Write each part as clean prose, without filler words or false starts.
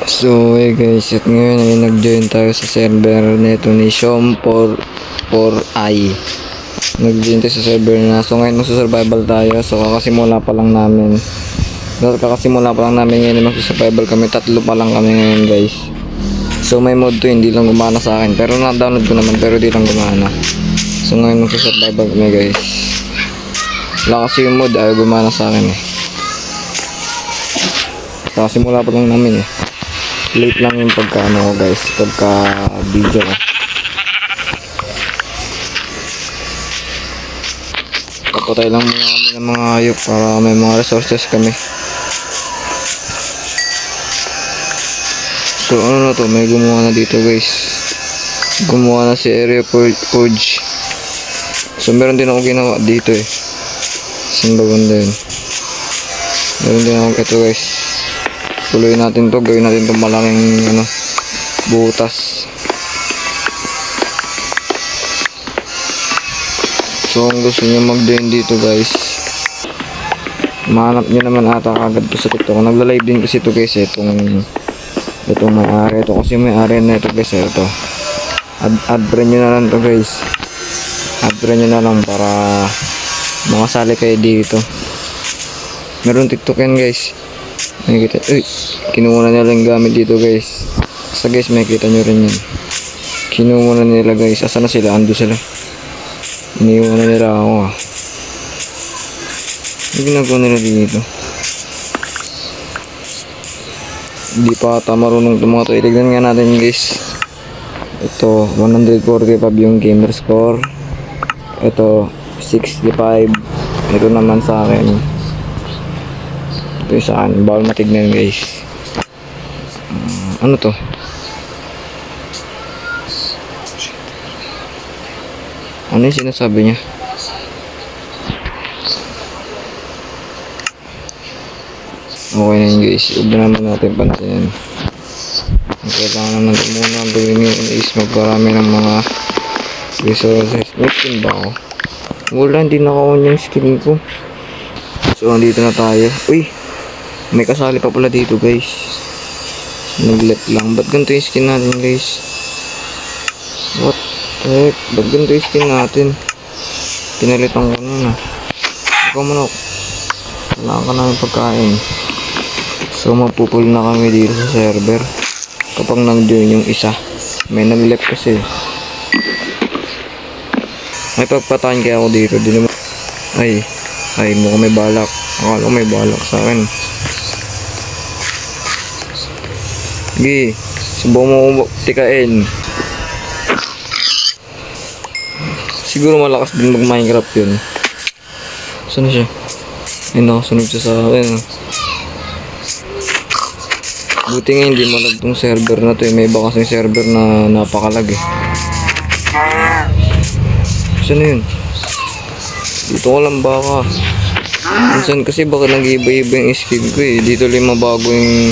So hey guys, at ngayon ay nag-join tayo sa server nito ni Shom 4i. Nag-join tayo sa server na. So ngayon magsusurvival tayo. So kakasimula pa lang namin. Ngayon magsusurvival kami. 3 pa lang kami ngayon guys. So may mod to, hindi lang gumana sa akin. Pero na-download ko naman, pero di lang gumana. So ngayon magsusurvival kami guys. Wala kasi yung mod, ayaw gumana sa akin eh. Kakasimula pa lang namin eh. Late lang yung pagka ano ko guys, pagka video ko. Papatay lang muna kami ng mga hayop para may mga resources kami. So ano na to, may gumawa na dito guys. Gumawa na si Area Forge. So meron din ako ginawa dito eh. Saan ba banda yun? Meron din ako ito guys. Tuloy natin to, gawin natin itong malaking ano, butas. So kung gusto nyo mag-join dito guys, mahanap nyo naman ata kagad to sa TikTok. Nagla-live din kasi ito guys, itong may-ari. Ito kasi may-ari na ito guys, ito. Add friend nyo na lang to guys. Add friend nyo na lang para makasali kayo dito. Meron TikTok yan guys. Nakikita, uy, kinuha na nila yung gamit dito guys. Basta guys, makikita nyo rin yan. Kinuha na nila guys. Asa na sila? Ando sila. Iniwan na nila ako ah. Ano ginagawa nila dito? Hindi pa ata marunong itong mga ito. Itignan nga natin guys. Ito, 145 yung gamer score. Ito, 65. Ito naman sa akin. Ito yung saan, bawal matignan guys. Ano to? Ano yung sinasabi niya? Okay na yun guys, huwag na naman natin pansin. Ang kailangan naman muna gawin yun is magparami ng mga resources. May skin ba ako? Wala, hindi naka-on yung skin ko. So andito na tayo. Uy! May kasali pa pala dito guys. Nag-let lang. Ba't ganito yung skin natin guys? What the heck? Ba't ganito yung skin natin? Pinalitan ko na. Ikaw mo na. Kailangan ka namin pagkain. So mapupul na kami dito sa server. Kapag nag-join yung isa. May nag-left kasi. May pagpatayin kaya ako dito. Di naman. Ay mukhang may balak. Akala ko may balak sa akin. Sige, subukan mo tikain. Siguro malakas din mag-Minecraft yun. Saan na siya? Ay, nakasunod siya sa akin. Buti nga hindi malag tong server na to eh. May iba kasing server na napakalag eh. Saan na yun? Dito ko lang baka. Minsan kasi baka nag-iba-iba yung skin ko eh. Dito lang mabago yung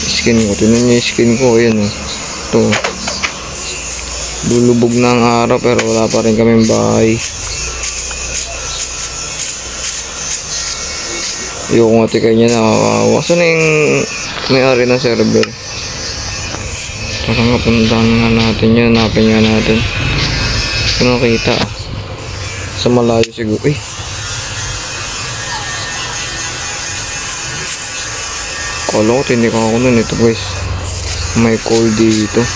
skin ko. Tignan niyo yung skin ko. Ayan o. Ito. Lulubog na ang araw pero wala pa rin kaming bahay. Ayoko nga tikay niya nakakawa. Saan na yung may-ari ng server? Parang kapuntahan nga natin yun. Hanapin nga natin. Kung nakita sa malayo siguro. Uy! Kala ko tinik ako nun. Ito guys, may coal dito.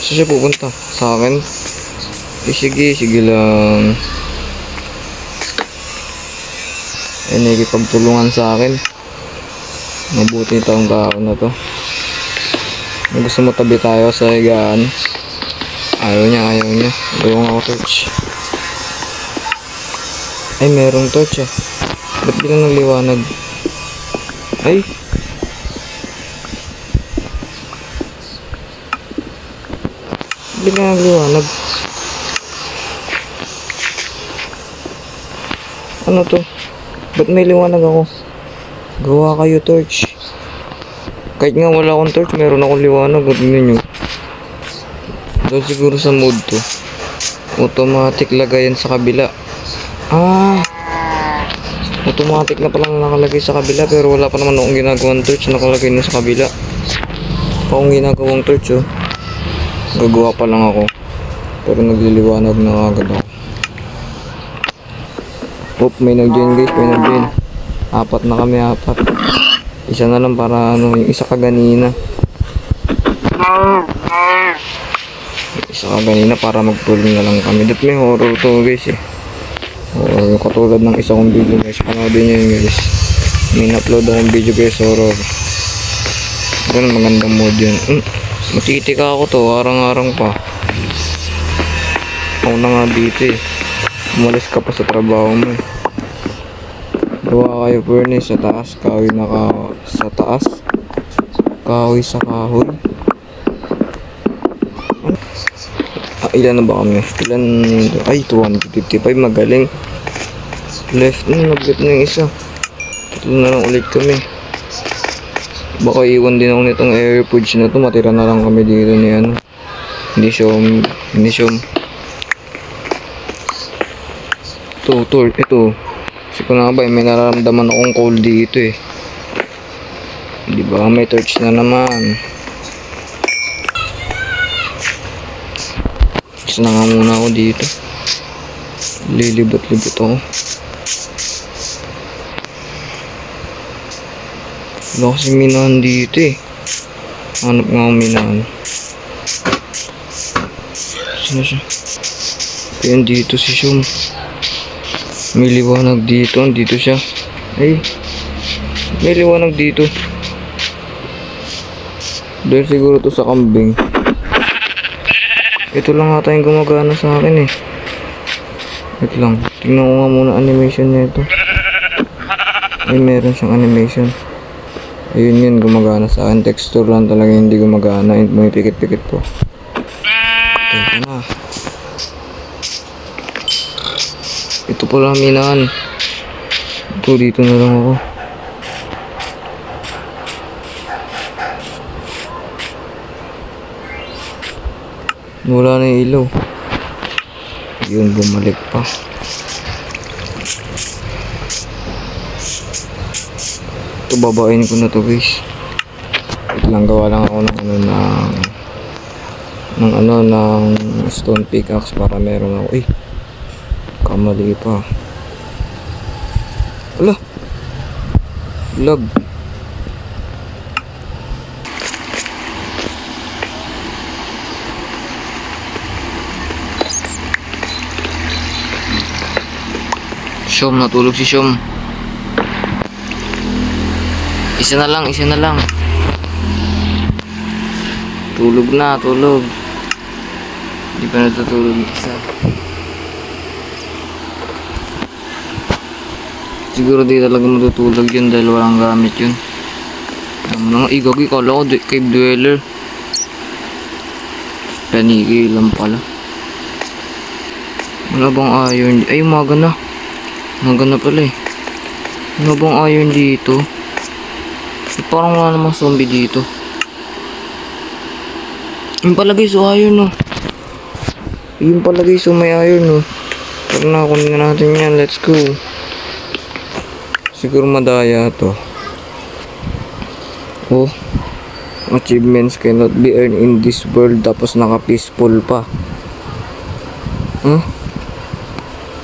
Saan siya pupunta? Sa akin? Sige lang. Nakikipagtulungan sa akin. Mabuti itong taon na to. Gusto mo tabi tayo sa higaan. Ayaw niya. Gawang ako torch. Ay, merong torch ah. Ba't bilang nagliwanag? Ay! Bilang nagliwanag. Ano to? Ba't may liwanag ako? Gawa kayo torch. Kahit nga wala akong torch, meron akong liwanag. Tignan nyo. Doon siguro sa mode to. Automatic lagayan sa kabila. Automatic na palang nakalagay sa kabila, pero wala pa naman akong ginagawang torch. Nakalagay na sa kabila. Akong ginagawang torch, oh. Gagawa pa lang ako. Pero nagliliwanag na agad ako. May nag-join guys, may nag-join. 4 na kami, 4. Isa na lang para ano, yung isa kaganina. Isa kaganina para mag-pulling na lang kami. Dito may horror to guys eh. O katulad ng isa kong video guys. Panoodin nyo yun guys. May na-upload akong video guys, horror. Ganun, magandang mode yun. Matitika ako to, arang-arang pa. Ako na nga dito eh. Umalis ka pa sa trabaho mo eh. Gawa kayo furnace sa taas, kahoy na sa taas, kahoy sa kahoy. Ilan na ba kami? Ilan? Ay, 255, magaling. Left na, nag-left na yung isa. Tatlo na lang ulit kami. Baka iwan din ako nitong air fudge na to. Matira na lang kami dito ni ano. Hindi siya. Ito. Kasi ko na ba, may nararamdaman akong cold dito eh. Di ba may torch na naman. Isa na nga muna ako dito. Lilibot-libot ako. Wala kasi minahan dito eh. Hanap nga ako minahan. Sino siya? Ayan dito si Shum. May liwanag dito. Dito siya. Ay. May liwanag dito. Doon siguro to sa kambing. Ito lang ata yung gumagana sa akin eh. Wait lang. Tingnan ko nga muna animation nito. Ay, meron siyang animation. Ayun yun, gumagana sa akin. Texture lang talaga hindi gumagana. May pikit-pikit po. Ito na. Ito pala minahan. Ito, dito na lang ako. Wala na yung ilaw. Yun, bumalik pa. Ito, babain ko na to guys. Ito lang, gawa lang ako ng stone pickaxe para meron ako. Kamali pa. Ala, lag. Shom, natulog si Shom. Isa na lang. Tulog na, tulog. Hindi pa natutulog isa. Siguro di talaga matutulog yun dahil walang gamit yun. Igagi, kala ko cave dweller. Panigi lang pala. Wala bang iron? Ay, umaga na. Umaga na pala eh. Wala bang iron dito? Parang wala namang zombie dito. Yung pala guys, iron oh. Yung pala guys, may iron oh. Tara na, kunin na natin yan. Let's go. Siguro madaya to. Oh, achievements cannot be earned in this world. Tapos naka peaceful pa.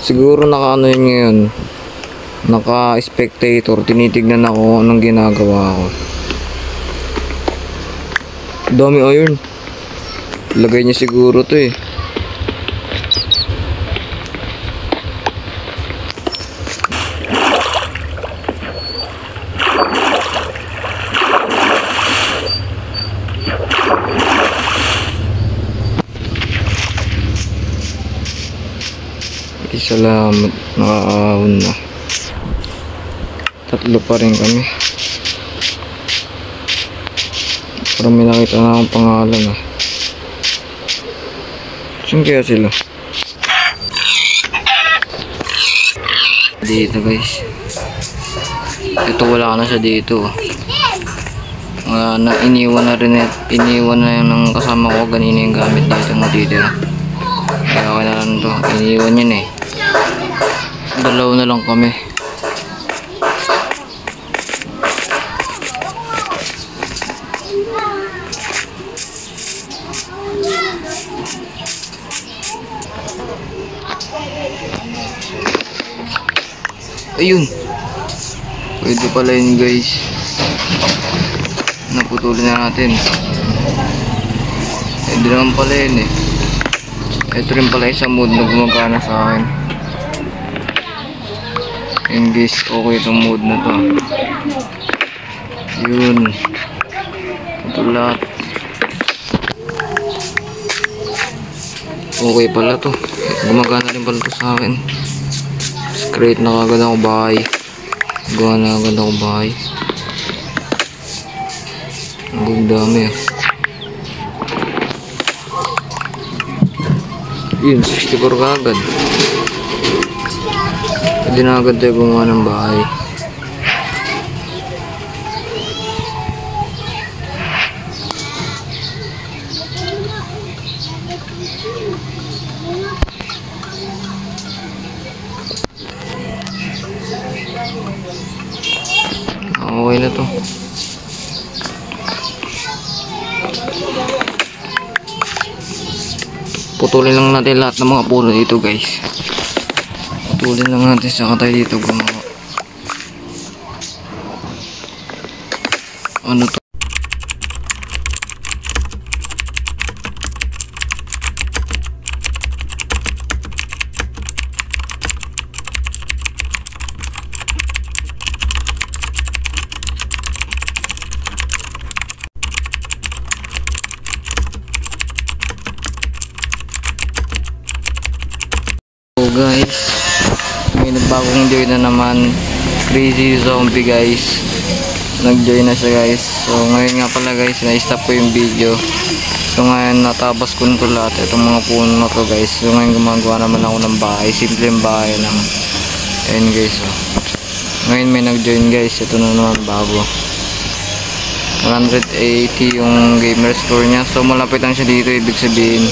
Siguro naka ano yun ngayon. Naka spectator. Tinitignan ako anong ginagawa ko. Dami iron. Lagay niya siguro to eh. Salamat, nakaahon na. 3 pa rin kami. Parang may nakita na akong pangalan ah. Saan kaya sila? Dito guys. Ito wala na siya dito. Wala na, iniwan na rin. Iniwan na yung ng kasama ko ganina yung gamit dito matitira. Kaya okay na lang to. Iniwan yun eh. Dalaw na lang kami. Ayun. Pwede pala yun guys. Naputulin na natin. Pwede naman pala yun eh. Ito rin pala isang mode na gumagana sa akin. Ayun guys, okay itong mode na to. Yun. Ito lahat. Okay pala to. Gumagana rin pala to sa akin. Create na agad ako bahay. Gawa na agad ako bahay. Ang dami ah. Yun, 64 ka agad. Pwede na agad tayo gumawa ng bahay. Okay na to. Putulin lang natin lahat ng mga puno dito guys. Putulin lang natin saka tayo dito gumawa. Ano to? Guys, may nagbagong join na naman, Crazy Zombie guys. Nag-join na siya guys. So ngayon nga pala guys, na-stop ko yung video. So ngayon natapos ko na ito lahat, itong mga puno na to guys. So ngayon gumagawa naman ako ng bahay, simpleng bahay lang. Ayan guys, so ngayon may nag-join guys, ito na naman bago. 180 yung gamer score niya. So malapit lang siya dito, ibig sabihin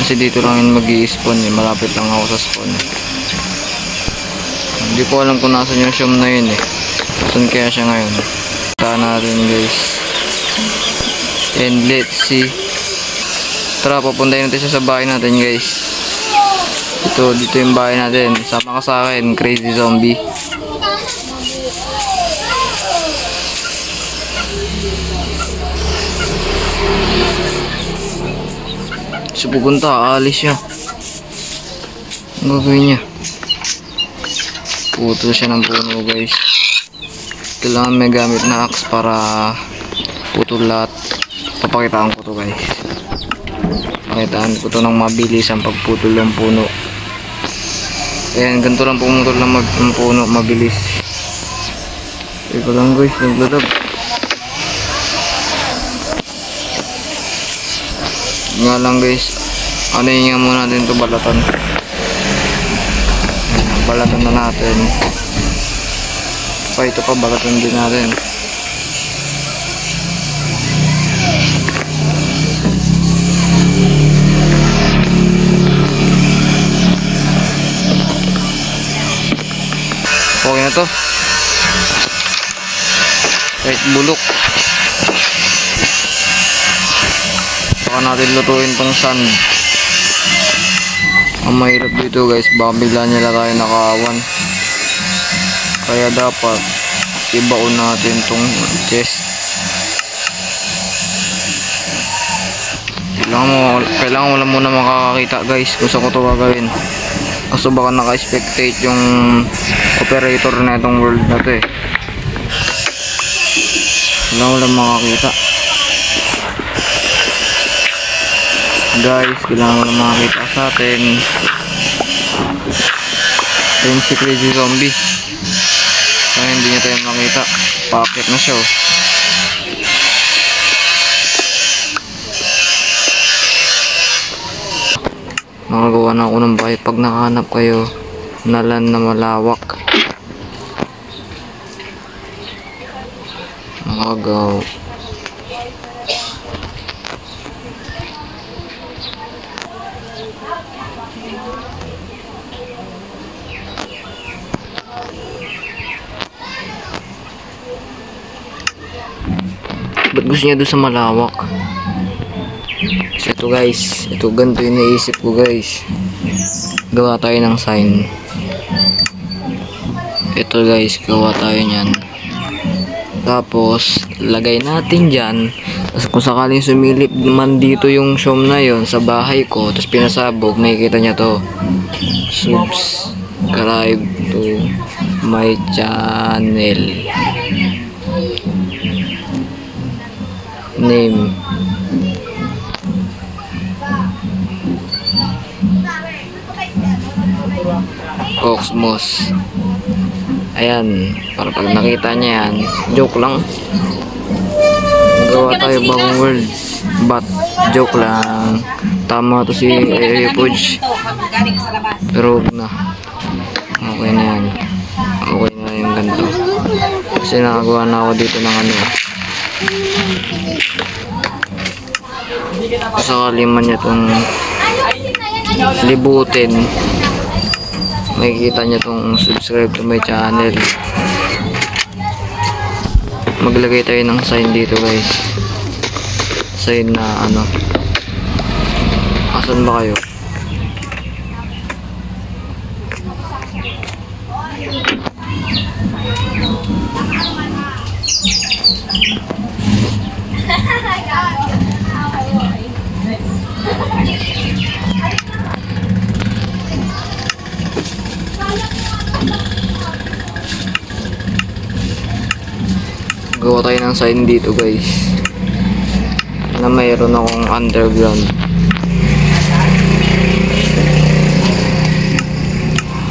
kasi dito lang yun mag-i-spawn eh. Malapit lang ako sa spawn eh. Hindi ko alam kung nasan yung shop na yun eh. Saan kaya siya ngayon? Punta natin guys. And let's see. Tara, papuntayin natin siya sa bahay natin guys. Dito yung bahay natin. Sama ka sa akin, Crazy Zombie. So pupunta, aalis siya. Ang gagawin niya? Putol siya ng puno guys. Kailangan may gamit na axe para putol lahat. Papakitaan ko to guys. Pakitaan ko to ng mabilis ang pagputol ng puno. Ayan, ganito lang pumutol ng puno, mabilis. Ito lang guys, nagladag. Nga lang guys, ano yung nga muna natin ito, balatan. Balatan na natin. Ito pa balatan din natin. Okay na to. Kahit bulok. Saka natin lutuin tong sand. Ang mahirap dito guys, baka bigla nila tayo nakawan. Kaya dapat ibaon natin tong chest. Kailangan wala muna makakakita guys kung saan ko ito gagawin. Kaso baka naka-spectate yung operator na itong world na to eh. Wala makakita. Guys, kailangan wala makakita sa atin. Ayun si Crazy Zombie. Kaya hindi niya tayo makita. Packet na siya oh. Nakagawa na ako ng bahay. Pag nakahanap kayo, nalan na malawak. Agaw. Ba't gusto niya doon sa malawak? So ito guys, ito ganito yung naisip ko guys. Gawa tayo ng sign. Ito guys, gawa tayo niyan. Tapos lagay natin dyan. Tapos kung sakaling sumilip naman dito yung shom na yon sa bahay ko, tapos pinasabog, nakikita niya to. Subscribe to my channel. Name Cosmos. Ayan, para pag nakita niya yan, joke lang. Gawa tayo bagong world, but joke lang. Tama to si Pudge, pero huwag na. Okay na yan, okay na yung ganito. Kasi nakagawa na ako dito ng ano. Sakali man niya itong libutin, makikita niya itong subscribe to my channel. Maglagay tayo ng sign dito guys. Sign na ano, asan ba kayo? Gawa tayo ng sign dito guys, na mayroon akong underground.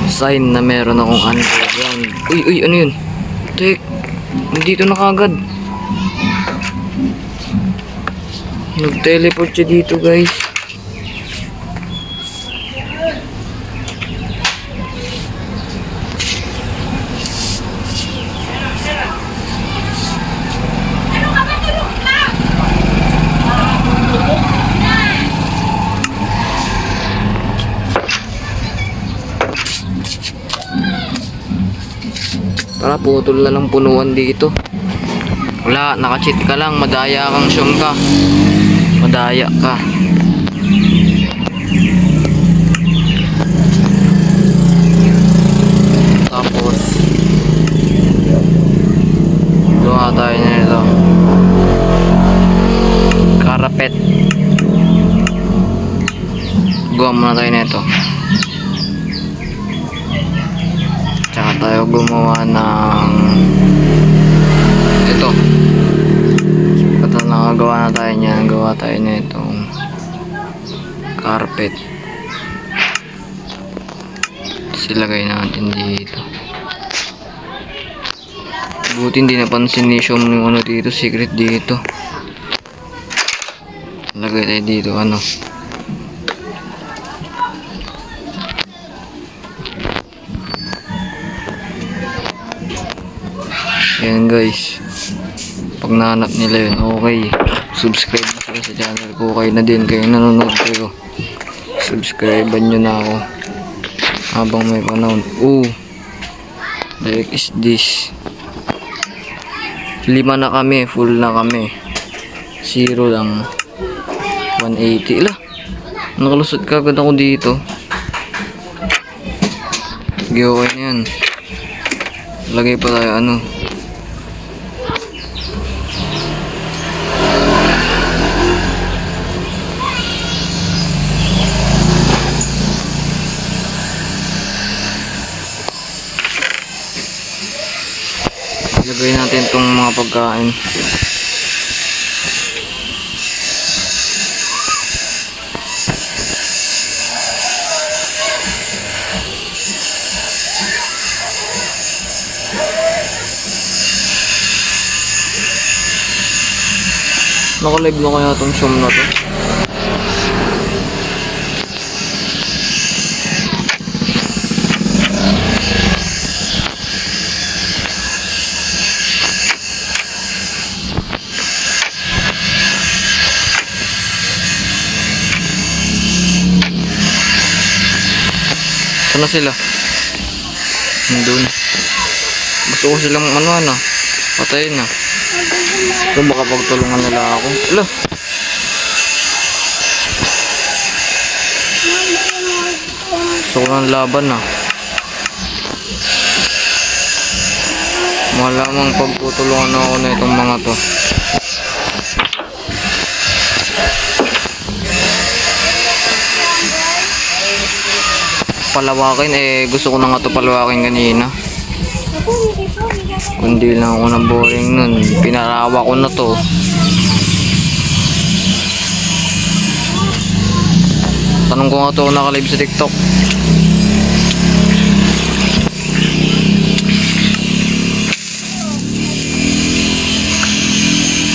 Sign na mayroon akong underground. Uy, ano yun? Tek, nandito na kagad. Nag-teleport siya dito guys. Tara, putol na lang punuan dito. Wala, naka-cheat ka lang, madaya kang syom ka. Madaya ka. Tapos gawa tayo nito. Karapet. Gawa muna tayo nito. Tsaka tayo gumawa ng ito. Pagkat nakagawa na tayo niyan, gawa tayo na itong carpet. Silagay natin dito. Buti hindi napansin ni Shom yung ano dito, secret dito. Lagay tayo dito ano. Ayan guys, pag nahanap nila yun, okay, subscribe na sila sa channel ko. Okay na din kayo nanonood kayo, subscribe-an nyo na ako habang may panahon. The heck is this? 5 na kami, full na kami, 0 lang, 180. Ila, nakalusot kagad ako dito. Okay na yan. Lagay pa tayo ano, lagay natin itong mga pagkain. Naka-live na kaya itong Shom na to? Saan na sila? Nandun. Gusto ko silang ano. Patayin na. So baka pagtulungan nila ako. Ala! Gusto ko ng laban na. Malamang pagtutulungan ako na itong mga to. Palawakin gusto ko na nga to palawakin kanina. Kundi lang ako na boring nun. Pinarawa ko na to. Tanong ko nga to nakalive sa TikTok.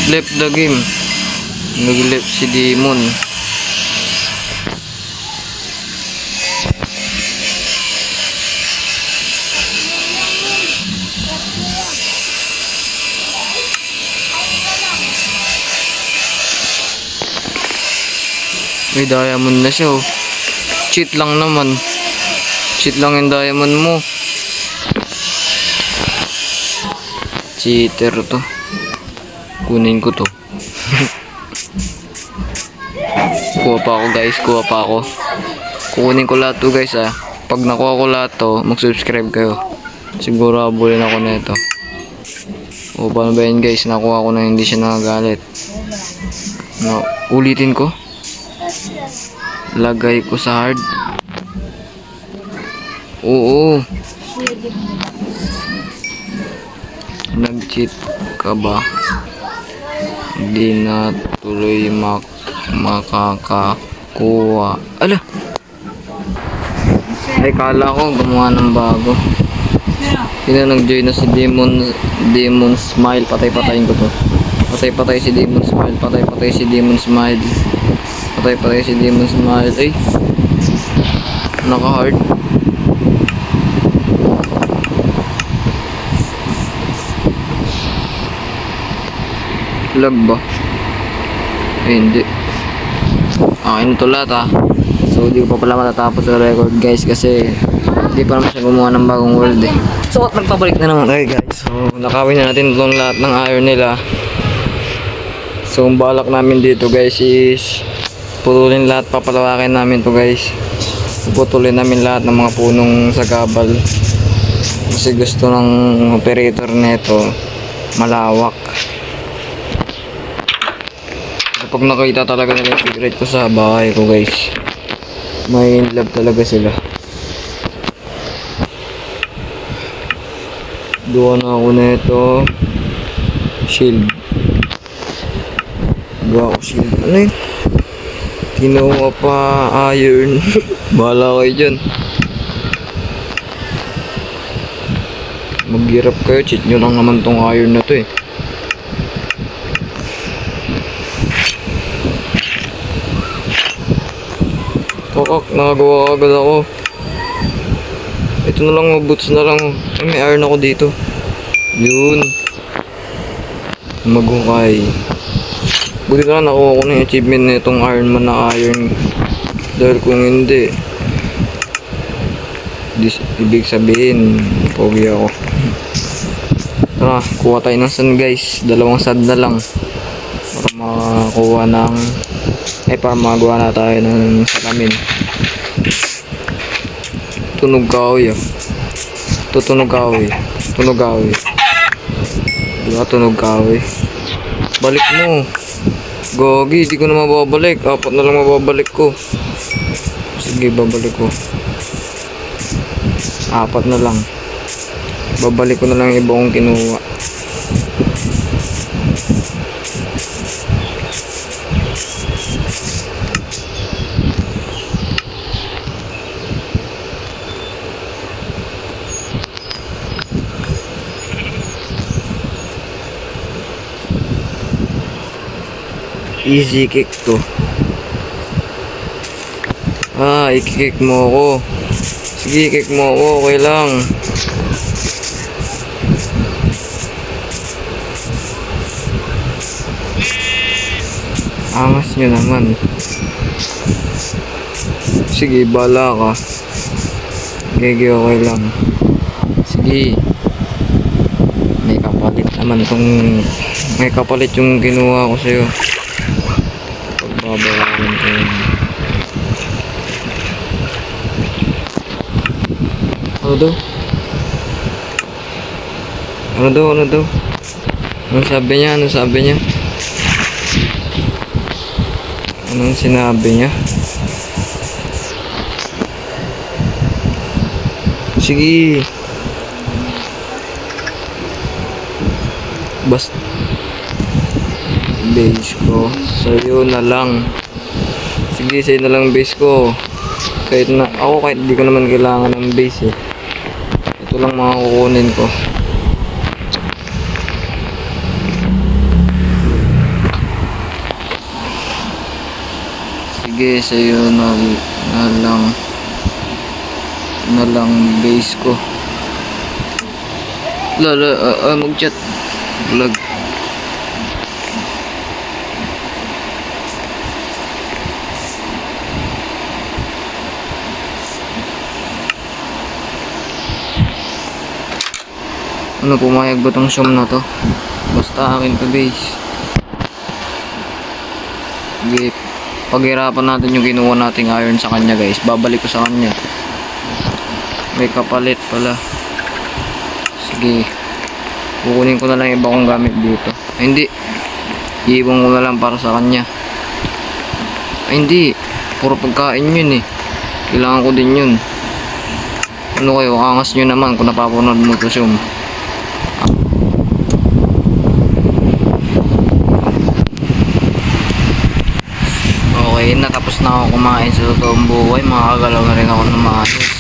Left the game. Nag-left si Demon. May diamond na siya oh. Cheat lang naman. Cheat lang yung diamond mo. Cheater to. Kunin ko to. Kuha pa ako guys. Kuha pa ako. Kukunin ko lahat to guys ah. Pag nakuha ko lahat to, mag-subscribe kayo. Siguro abulin ako na ito. O paano ba yun guys? Nakuha ko na hindi siya nakagalit. No, ulitin ko. Lagay ko sa hard. Oo. Nag-cheat ka ba? Hindi na tuloy makakakuha. Ala! Ay kala ko gumawa ng bago. Sino nag-join na si Demon Smile. Patay-patayin ko to. Patay-patay si Demon Smile. Patay-patay si Demon Smile. Patay-patay si Demon Smile. Ay! Naka-hard. Lag ba? Ay hindi. Akin ito lahat ah. So di ko pa pala matatapos ang record guys kasi hindi pa naman siya gumawa ng bagong world eh. So nagpabalik na naman tayo guys. So nakawin na natin itong lahat ng iron nila. So ang balak namin dito guys is putulin lahat, papalawakin namin to guys. Putulin namin lahat ng mga punong sagabal. Kasi gusto ng operator nito malawak. Kapag nakita talaga nila yung secret ko sa bahay ko guys, may in love talaga sila. Gawa na ako na ito shield. Gawa ko shield. Ano yun? Kinuha pa iron. Bahala kayo dyan. Maghirap kayo, cheat nyo lang naman tong iron na to eh. Kakak, nakagawa agad ako. Ito na lang, boots na lang. Ay, may iron ako dito. Yun. Maghukay. Buti na lang nakuha ko na yung achievement na itong Iron Man na iron. Dahil kung hindi, ibig sabihin, pogi ako. Tara, kuha tayo ng sand guys. 2 sand na lang. Para makakuha ng para magawa na tayo ng salamin. Tunog kahoy ah. Tutunog kahoy. Tunog kahoy. Diba tunog kahoy? Balik mo. Gogi, di ko na mababalik. 4 na lang mababalik ko. Sige, babalik ko. 4 na lang. Babalik ko na lang iba kong kinuha. Easy kick to. I-kick mo ako. Sige, kick mo ako. Okay lang. Angas nyo naman. Sige, bala ka. Gigi, okay lang. Sige. May kapalit naman tong... May kapalit yung kinuha ko sa'yo. Pagbabayaran ko yun. Ano daw? Ano daw? Ano daw? Anong sabi niya? Anong sabi niya? Anong sinabi niya? Sige. Basta base ko. Sa'yo na lang. Sige, sa'yo na lang base ko. Kahit na, ako kahit hindi ko naman kailangan ng base eh. Ito lang mga kukunin ko. Sige, sa'yo na lang base ko. Mag-chat. Vlog. Ano, pumayag ba tong Xiom na to? Basta akin to, base. Sige, paghirapan natin yung kinuha nating iron sa kanya, guys. Babalik ko sa kanya. May kapalit pala. Sige, kukunin ko na lang iba kong gamit dito. Ay, hindi, iibang ko na lang para sa kanya. Ay, hindi, puro pagkain yun eh. Kailangan ko din yun. Ano kayo, angas nyo naman kung napapanood mo to, Xiom. Okay, natapos na ako kumain sa totoong buhay. Makakagalaw na rin ako ng maayos.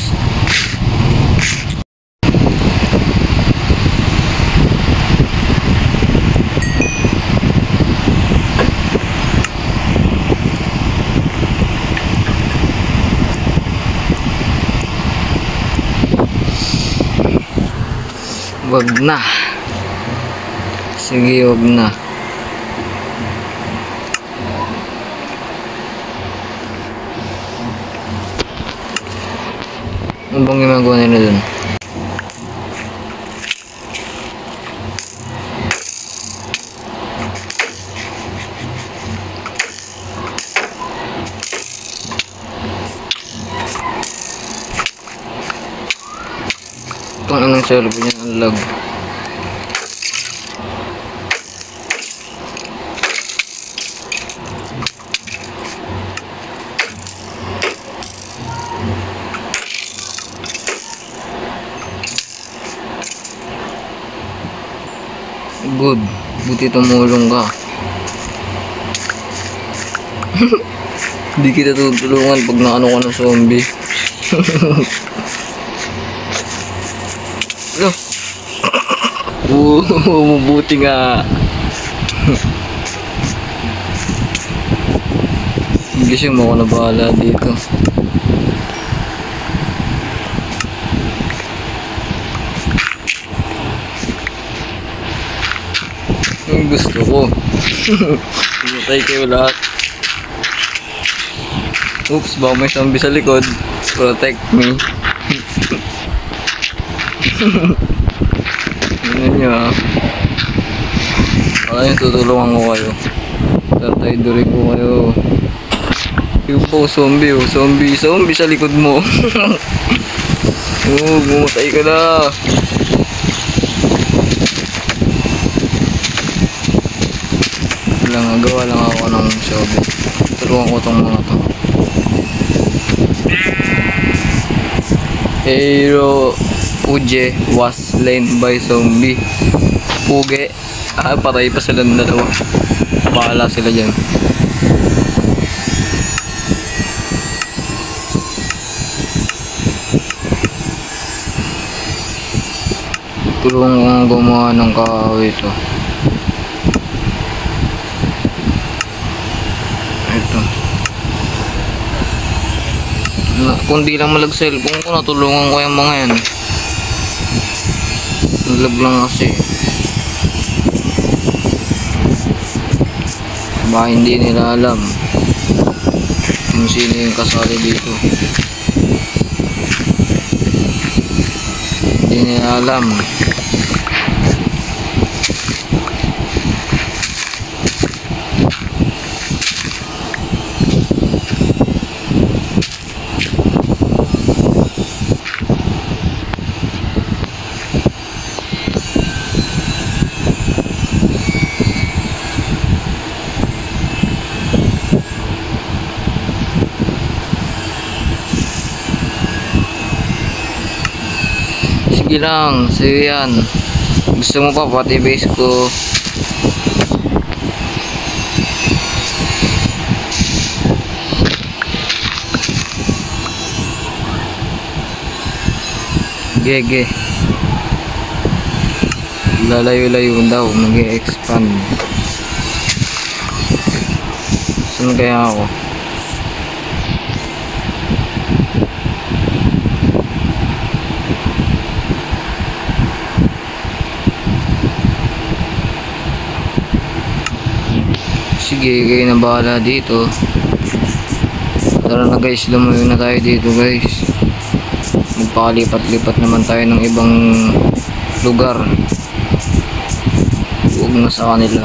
Wag na. Sige, wag na. Ano bang ginagawa nila dun? Itong anong cellphone yan, ang lag. Good. Buti tumulong ka. Hindi kita tutulungan pag naano ka ng zombie. Ano? Mabuti nga. Gising mo ako na bahala dito. Yung gusto ko. Pumatay kayo lahat. Oops, baka may zombie sa likod. Protect me. Ano nyo ha? Baka yung tutulungan ko kayo. Tatay durin ko kayo. Yung po zombie oh. Zombie sa likod mo. Oh, bumatay ka na. Gawa lang ako ng shovel. Tulungan ko itong mga to. Hero Uje was slain by zombie. Puge. Patay pa sila na dalawa. Bahala sila dyan. Tulungan kong gumawa ng kahoy ito. Kung di lang malag cellphone ko, natulungan ko yung mga yan. Naglag lang kasi. Baka hindi nila alam kung sino yung kasali dito. Hindi nila alam. Sige lang, sige yan. Gusto mo pa pati base ko. Gege. Lalayo-layo daw, mag-e-expand. Saan kaya ako? Sige, kayo na bahala dito. Tara na guys, lumayo na tayo dito guys. Magpakalipat-lipat naman tayo ng ibang lugar. Huwag na sa kanila.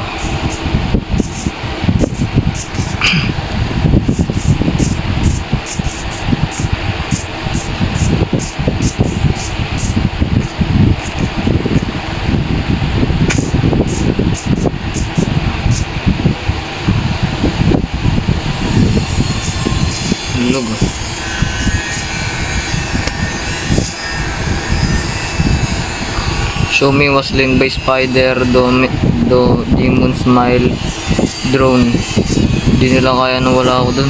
Show me was linked by Spider Demon Smile Drone. Hindi nila kaya na wala ako dun.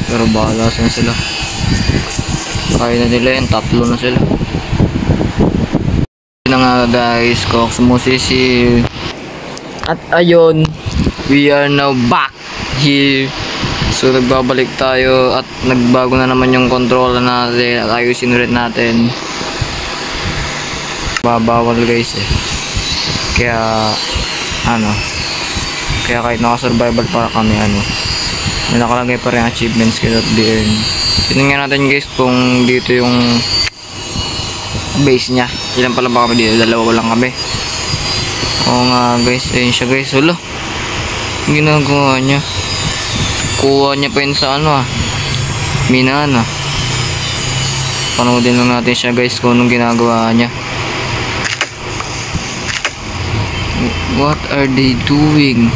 Pero bahala saan sila. Kaya na nila yan, tatlo na sila. Yun na nga guys, Cox Musisi. At ayun, we are now back here. So nagbabalik tayo at nagbago na naman yung controller natin at ayusin ulit natin. Babawal guys eh. Kaya kahit naka-survival para kami may nakalagay pa rin achievements cannot be earned. Tingnan natin guys kung dito yung base nya. Ilan pala ba kami dito? Dalawa lang kami. Oo nga guys, ayun siya guys. Wala, ginagawa nya. Kuha niya pa yun sa Minana. Panoodin lang natin siya guys kung anong ginagawa niya. What are they doing?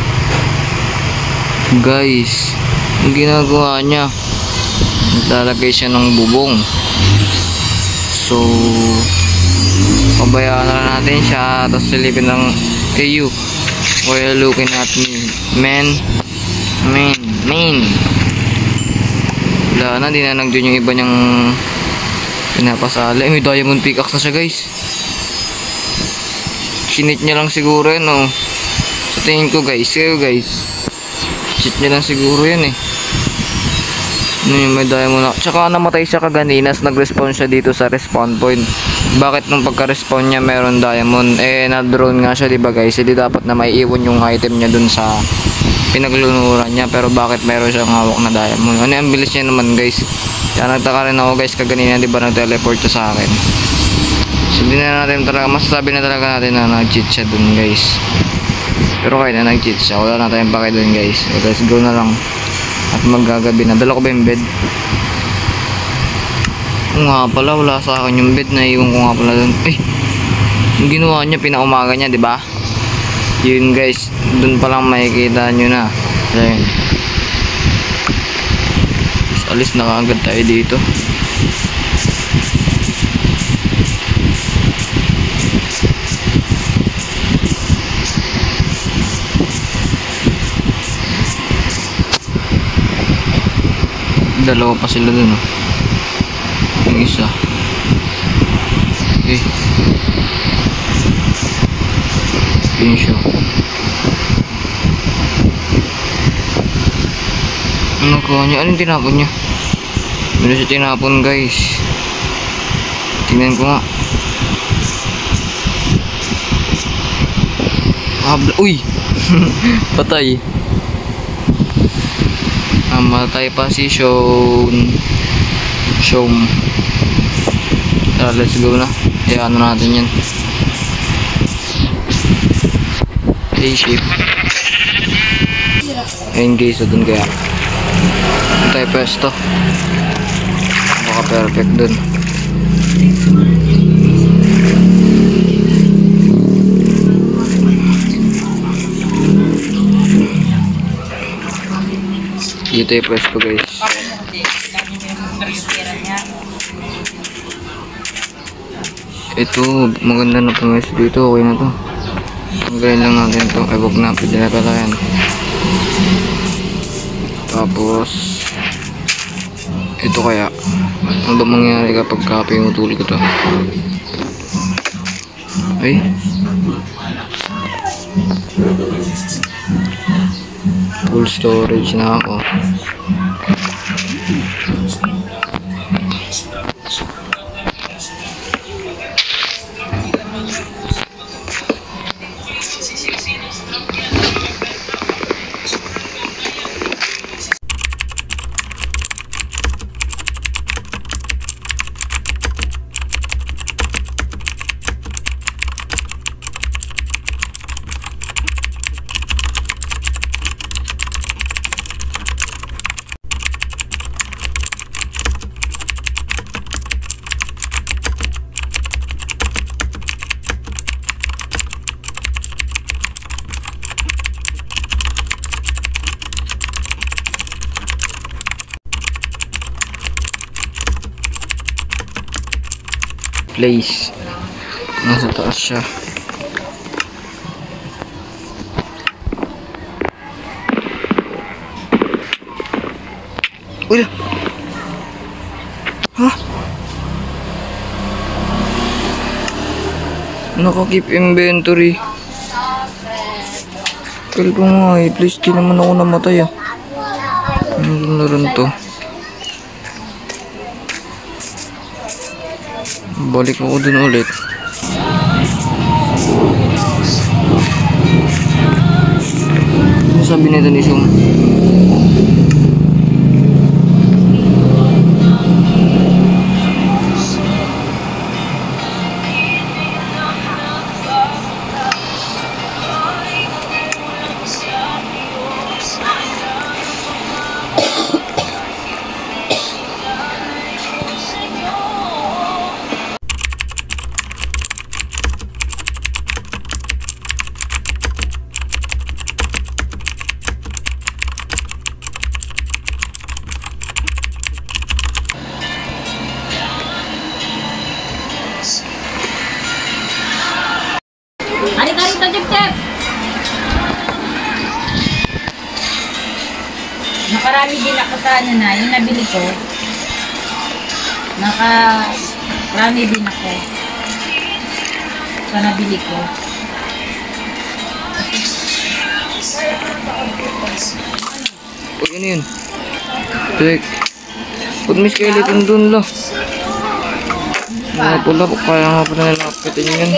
Guys, ang ginagawa niya, naglalagay siya ng bubong. So pabayaan na natin siya. Tapos silipin ng you while looking at me. Man. Wala na, di na nagdun yung iba niyang pinapasali. May diamond pickaxe na siya guys. Sinit niya lang siguro yun sa tingin ko guys. Kayo guys, cheat niya lang siguro yun yung may diamond na. Tsaka namatay siya kaganinas, nag-respawn siya dito sa respawn point. Bakit nung pagka-respawn niya meron diamond? Na-drone nga siya diba guys? Hindi dapat na maiiwan yung item niya dun sa pinaglunuran niya. Pero bakit meron siyang hawak na diamond? Ang bilis niya naman guys. Kaya nagtaka rin ako guys kaganina, diba nag-teleport siya sa akin. So hindi na natin talaga, masasabi na talaga natin na nag-cheat siya dun guys. Pero kahit na nag-cheat siya, wala na tayong pake dun guys. So let's go na lang. At maggagabi na. Dala ko ba yung bed? Kung nga pala, wala sa akin yung bed. Naiiwan ko nga pala dun. Yung ginawa niya, pinaumaga niya, diba? Yun guys, dun pa lang makikita nyo na. Ayun. Alis na kaagad tayo dito. Dalawa pa sila dun yung isa. Yun siya. Ano ko niya? Anong tinapon niya? Meron siya tinapon guys. Tingnan ko nga. Uy! Patay. Matay pa si Sean. Tara, let's go na. Kaya ano natin yan. A-shape. Ayun guys, so dun kaya. Tayo pwesto. Baka perfect dun. Dito yung pwesto guys. Ito, maganda na pumesto dito. Okay na to. Tanggalin lang natin to. Ay, wag na. Pwede na pala yan. Tapos ito kaya. Ano ba mangyari kapag pinutuli ko to? Ay. Full storage na ako. Place. Nasa taas siya. Uy! Ha? Naka-keep inventory. Kalbo nga eh. Please, di naman ako namatay ah. Ano na rin to? Balik ako dun ulit. Ano sabi nito ni Shum? Halika rito, Jep-Jep! Nakarami din ako sa ano na, yung nabili ko. Nakarami din ako sa nabili ko. Uy, ano yun? Tek. Pag may skeleton dun la. Mga pula, kaya nga pala nila kapitin yun.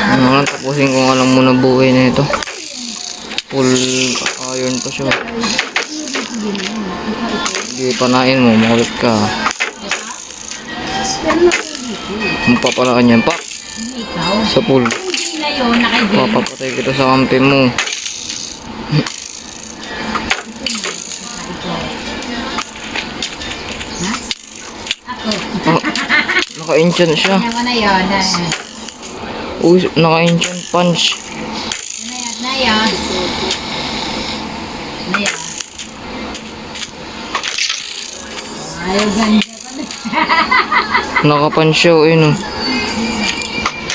Ano lang, tapusin ko nga lang muna buhay na ito. Full iron pa siya. Hindi panain mo, makulit ka. Mapapalaan yan pa. Sa pool. Papapatay kita sa kampi mo. Oh, naka-enchant siya. Uy, naka-enchant punch. Naka-punch siya, ayun o.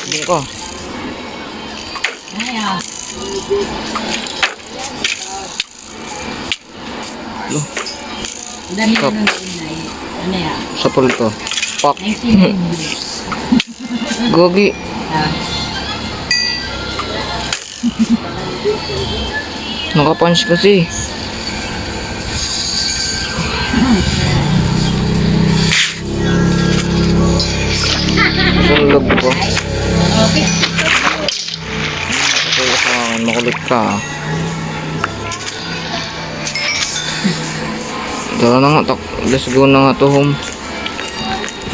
Hindi ka. Stop. Sapol to. Pak. Gogi. Naka-punch kasi. Isang log ko. Kaya sa akin, makulit ka. Tara na nga, let's go na nga to home.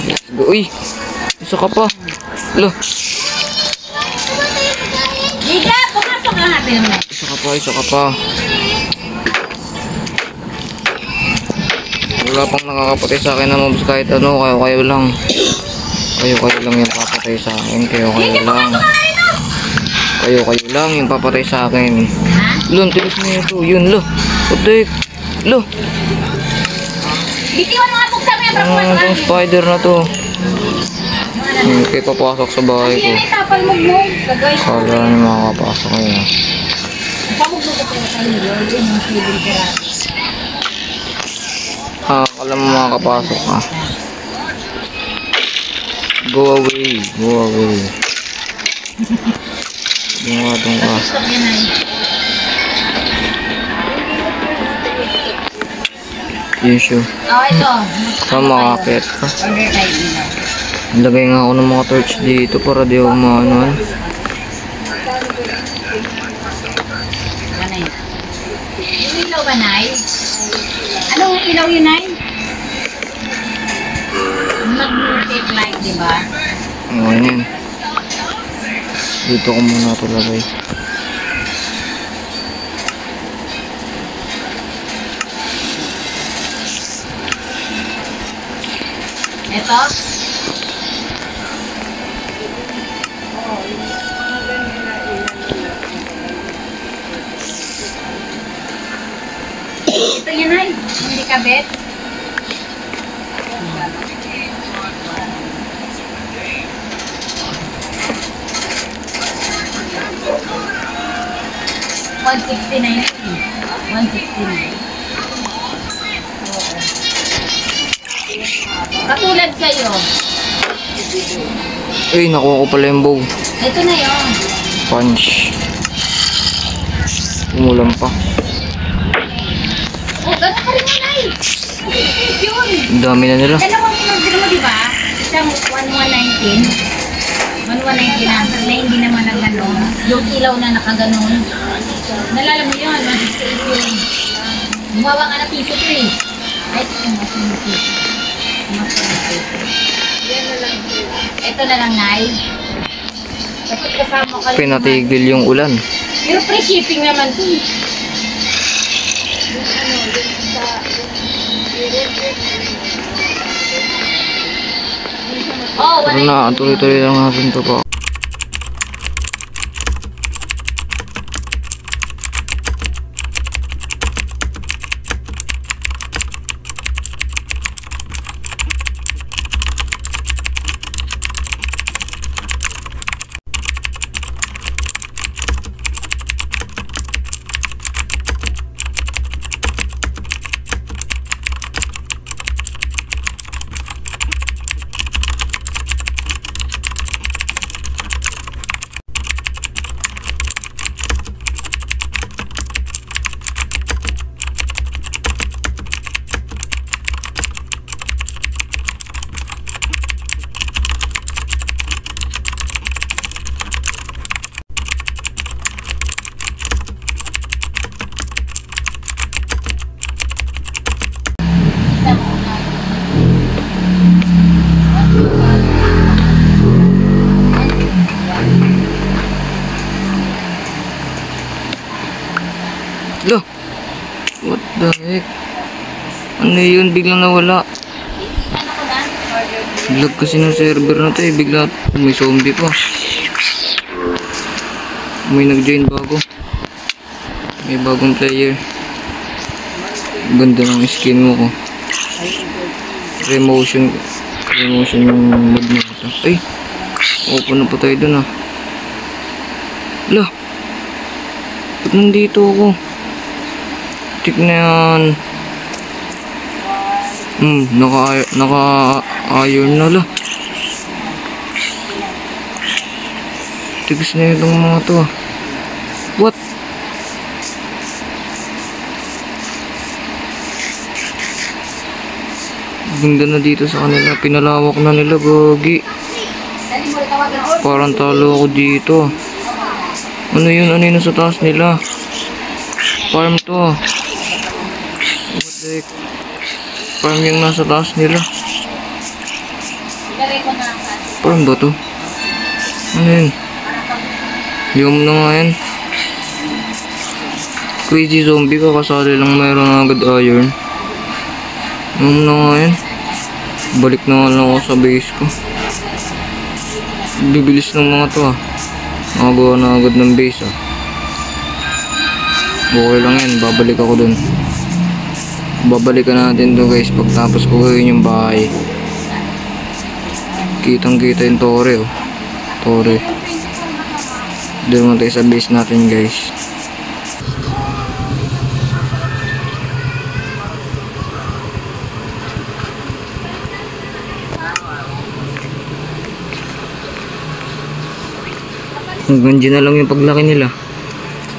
Let's Uy! Isa ka pa. Lo! Dika, pumasok lang natin naman. Isa ka pa, isa ka pa. Wala pang nakakapatay sa akin na mobs kahit ano, kayo lang. Kayo lang yung papatay sa akin, kayo lang. Kayo lang yung papatay sa akin. Ha? Lo, ang tilis na ito, yun lo. Putik! Lo! Bitiwan mo nga buksan mo yung Ano brakuan itong spider na to? Hindi papasok sa bahay ko. Hindi na itapal mo mo. Gagawin ko. Kala na makakapasok ngayon. Pamuglo ko tayo sa iyo. Yun yung silver grabe. Kala mo makakapasok ka. Go away, go away. Dunga ka. Stop yan ay. Yun siya. Oh, ito. Saan makakit ka? Order tayo dito. Lagay nga ako ng mga torch dito para di ako maanuan. Ano yun? Yung ilaw ba, Nay? Anong ilaw yun, Nay? Mag-multiply, di ba? Okay na yun. Dito ko muna ito lagay. Ito? Ito yun, Nay. Hindi kabit. $169. Katulad sa'yo. Ay, nakuha ko pala yung bow. Ito na yun. Punch. Umulan pa. Oh, gano'n ka rin yun, Nay. Yun. Ang dami na nila. Dalawang in-order mo, di ba? Isang 1119. 1119 na hindi naman ang gano'n. Yung ilaw na nakaganon. Nalala mo yun, 168 yun. Gumawa ka na piso to eh. Ay, ito mas yung piso. Mas yung piso. Ito na lang, Nay. Bakit kasama ka rin Pinatigil yung ulan. naman? Pero free shipping naman to eh. Oh, Pero na, tuloy-tuloy lang natin ito pa. Lo! What the heck? Ano yun? Biglang nawala. Lag kasi ng server na to eh. Bigla may zombie pa. May nag-join bago. May bagong player. Ganda ng skin mo ko. Remotion yung mod mo ito. Ay! Open na pa tayo dun ah. Lo! Ba't nandito ako? Tik na yan. Naka-iron na la. Tigas na itong mga to. What? Ganda na dito sa kanila. Pinalawak na nila, gogi. Parang talo ako dito. Ano yun? Ano yun sa taas nila? Farm to. What the heck? Farm yung nasa taas nila. Nilagay ko na lang sa Parang ba to? Ano yun? Yung na nga yan. Crazy zombie ka kasali lang mayroon agad iron. Yung na nga yan. Balik na nga lang ako sa base ko. Bibilis ng mga to ah. Nakagawa na agad ng base ah. Okay lang yan, babalik ako dun. Babalikan natin to guys pagtapos ko gawin yung bahay. Kitang kita yung tore oh. Tore. Doon naman tayo sa base natin guys. Hanggang dyan na lang yung paglaki nila.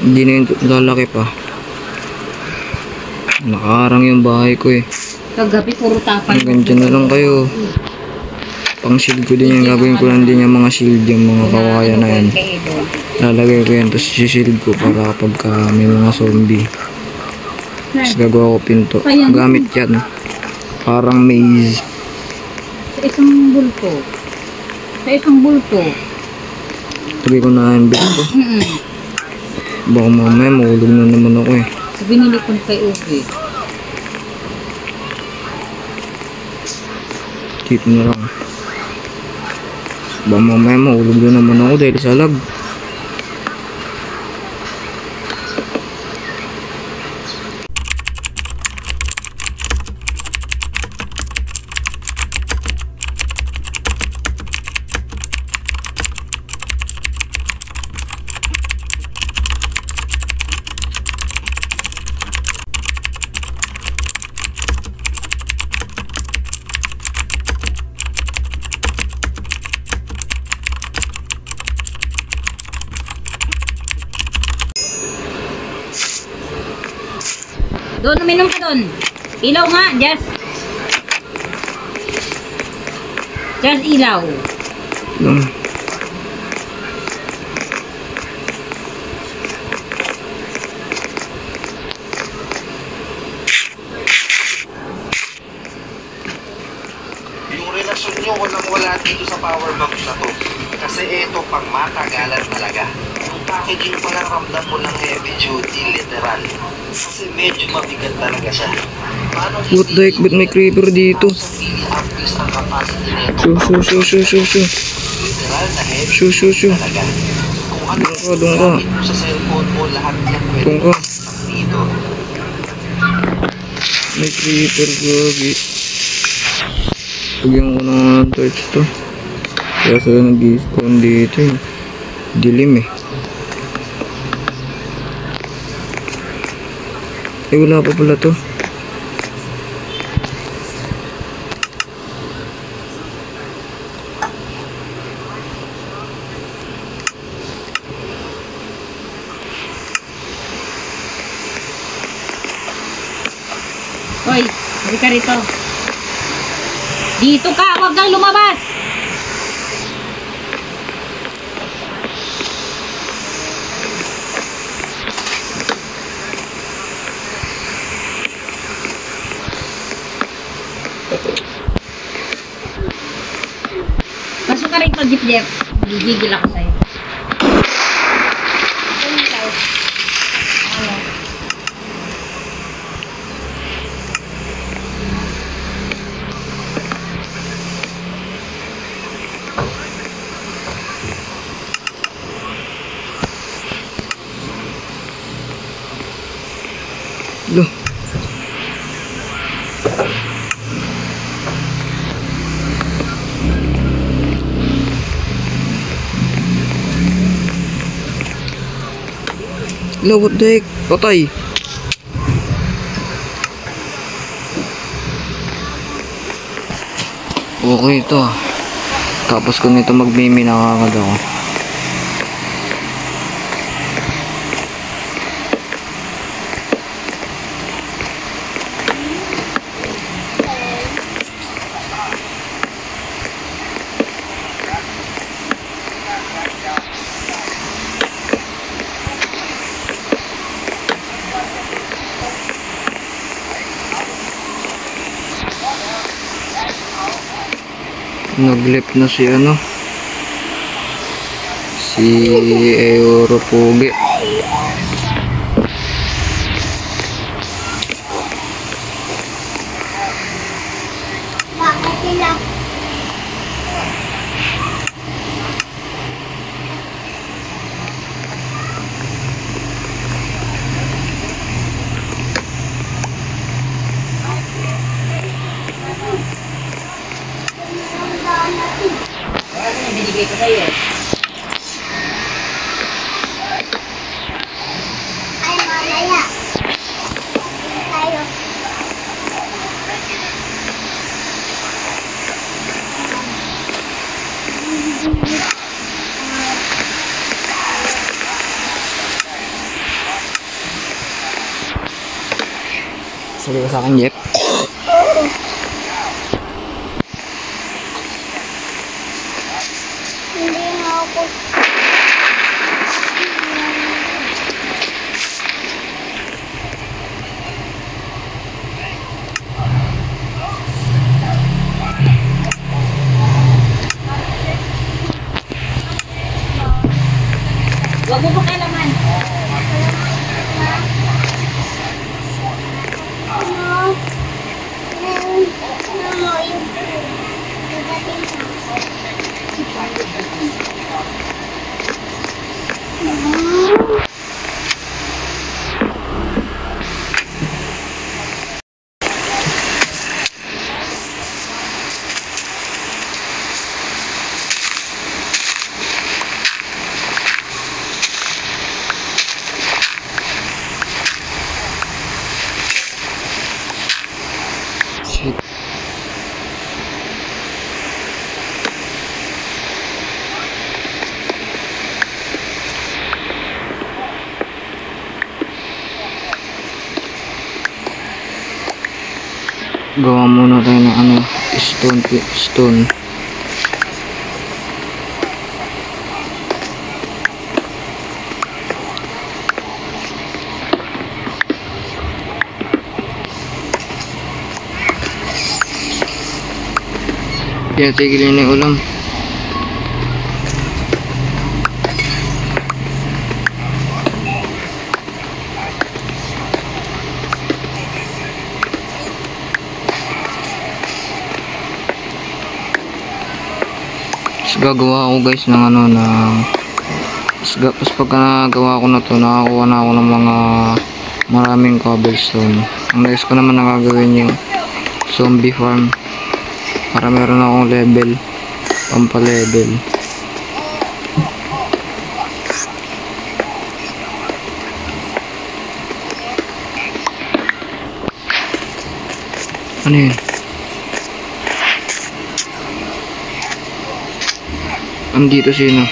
Hindi na yung lalaki pa. Nakaharang yung bahay ko eh. Kagabi puro tapal. Hanggang dyan na lang kayo. Pang shield ko din yung gagawin ko lang din yung mga shield, yung mga kawayan na yan. Lalagay ko yan, tapos shield ko para pagka may mga zombie. Tapos gagawa ko pinto. Gamit yan. Parang maze. Sa isang bulto. Sa isang bulto. Tabi ko na yung bed ko. Baka mamaya mahulog na naman ako eh. Binili ko kay Uwe. Dito na lang. Baka mamaya mahulog na naman ako dahil sa lag. Doon, uminom ka doon. Ilaw nga, Jess. Jess, ilaw. Yung relasyon nyo walang-wala dito sa power bank na to. Kasi ito pang matagalan talaga. Yung packaging pa lang ramdam mo ng heavy duty, literal. Kasi medyo mabigat talaga siya. Paano What the heck, ba't may creeper dito? sa milliamperes ang capacity nito? Shoo. Literal na heavy Shoo. talaga. Kung ano Doon ka. gamit mo sa cellphone mo, lahat yan pwede Doon ka. dito. May creeper gagi. Lagyan ko ng torch to. Kaya sila nag-spawn dito eh. Dilim eh. Eh wala pa pala to. Hoy, halika rito. Dito ka, huwag kang lumabas. Pasok ka rito, Jeep. Gigigil ako sa'yo. Ano? Loh. Loh, what the heck? Patay. Okay ito ah. Tapos kung ito magmimi nakakad ako. Naglip na si ano, si Europoge. Bakit sila? Ano yung binigay ko sa'yo? Ay, malaya. Tayo. Sabi ko sa akin, Jeff. Hindi nga ako. Huwag mo pakialaman. Ano? Ano yung dating Shit. Gawa muna tayo ng ano, stone. Kaya tigilin na yung ulam. Gagawa ako guys ng ano, tapos pagka nagawa ko na to, nakakuha na ako ng mga maraming cobblestone. Ang next ko naman nakagawin yung zombie farm para meron akong level, pampalevel. Ano yun? Andito sino?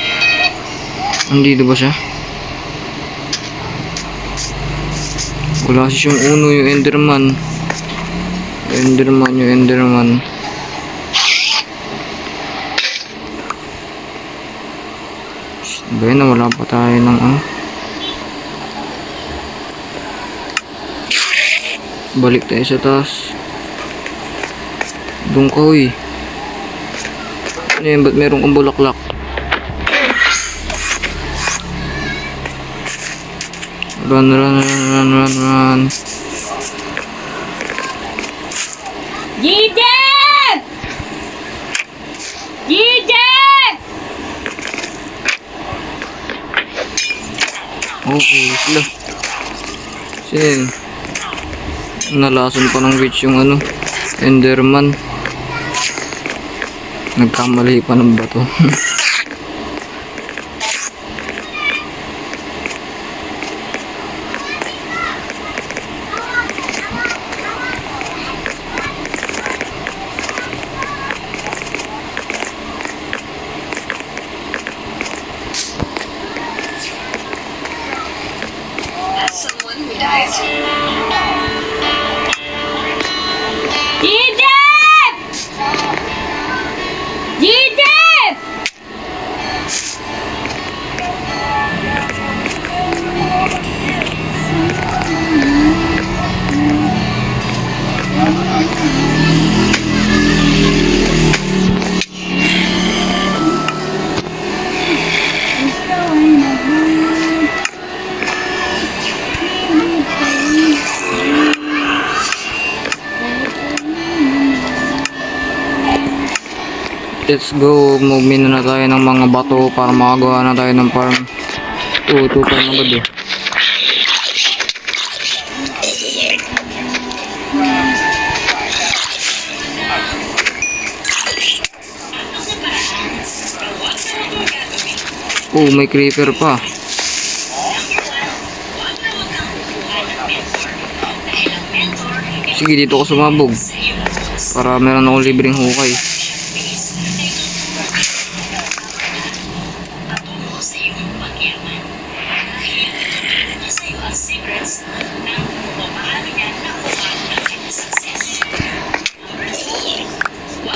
Andito ba siya? Wala siyang uno, yung Enderman. Yung Enderman. Ba yun, wala pa tayo ng ano. Balik tayo sa taas. Doon ka, uy. Ano yun, ba't meron kang bulaklak? Run. Gijet! Gijet! Okay, sila. Sin. Nalason pa ng witch yung ano, Enderman. Nagkamali pa ng bato. Gijet! Gijet! let's go. Mag-mine na tayo ng mga bato para makagawa na tayo ng farm. Ito farm agad eh. May creeper pa. Sige, dito ako sumabog para meron akong libreng hukay.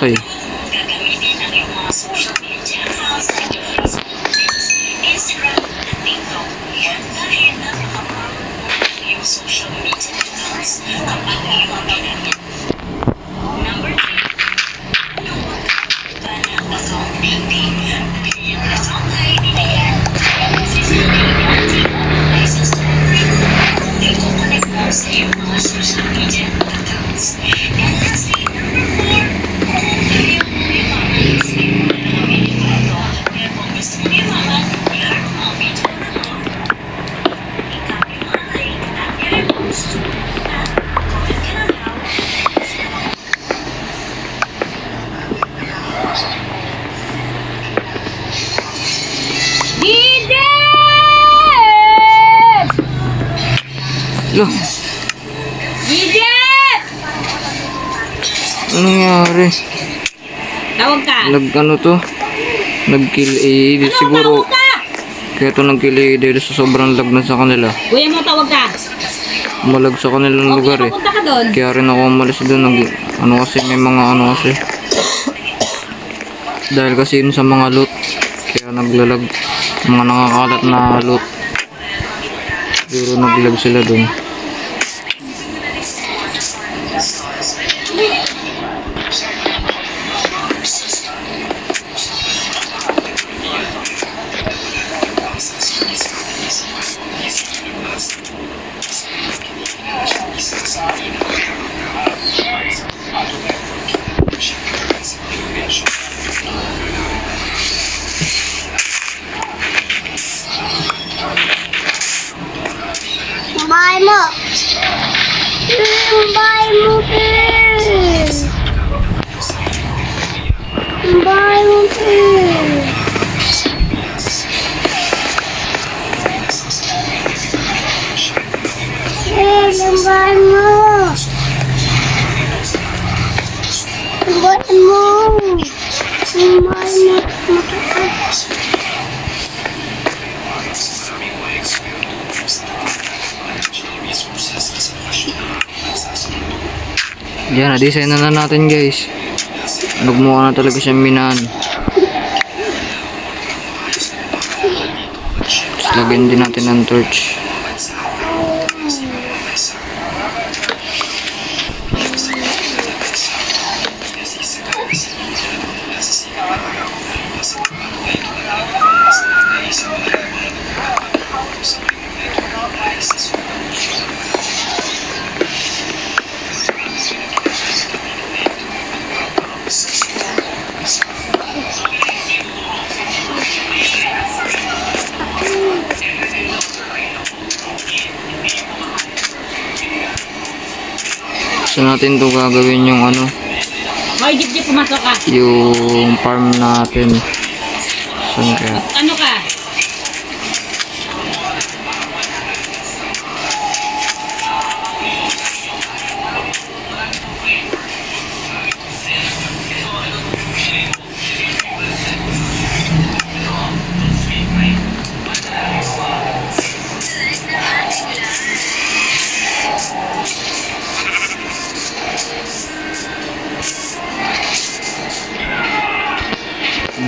Okay. Loh, Gidget! anong nangyari? Tawag ka. Ano to? Nag-kill siguro. Tawag ka! Kaya to nag-kill dahil sa sobrang lag na sa kanila. Kuya mo, tawag ka. Malag sa kanilang lugar eh. Punta ka doon. Kaya rin ako umalis doon. Ano kasi may mga ano kasi. Dahil kasi yun sa mga loot. Kaya naglalag. Mga nakakalat na loot. Pero naglag sila doon. Bahay mo. Bahay mo, please. Bahay mo, please. Bahay mo. Bahay mo. Bahay mo. Yan, na-design na natin guys. Nagmukha na talaga siyang minahan. Tapos lagyan din natin ng torch. So natin to gagawin yung ano, Hoy, Gidget, pumasok ka. yung farm natin. Saan kaya? Ano ka?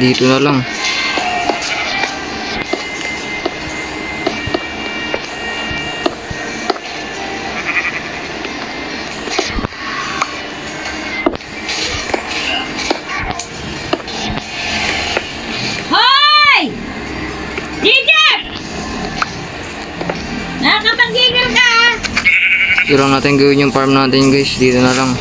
Dito na lang. Hoy! Gidget! Nakakapag-gigil ka, ha? Dito lang natin gawin yung farm natin guys. Dito na lang.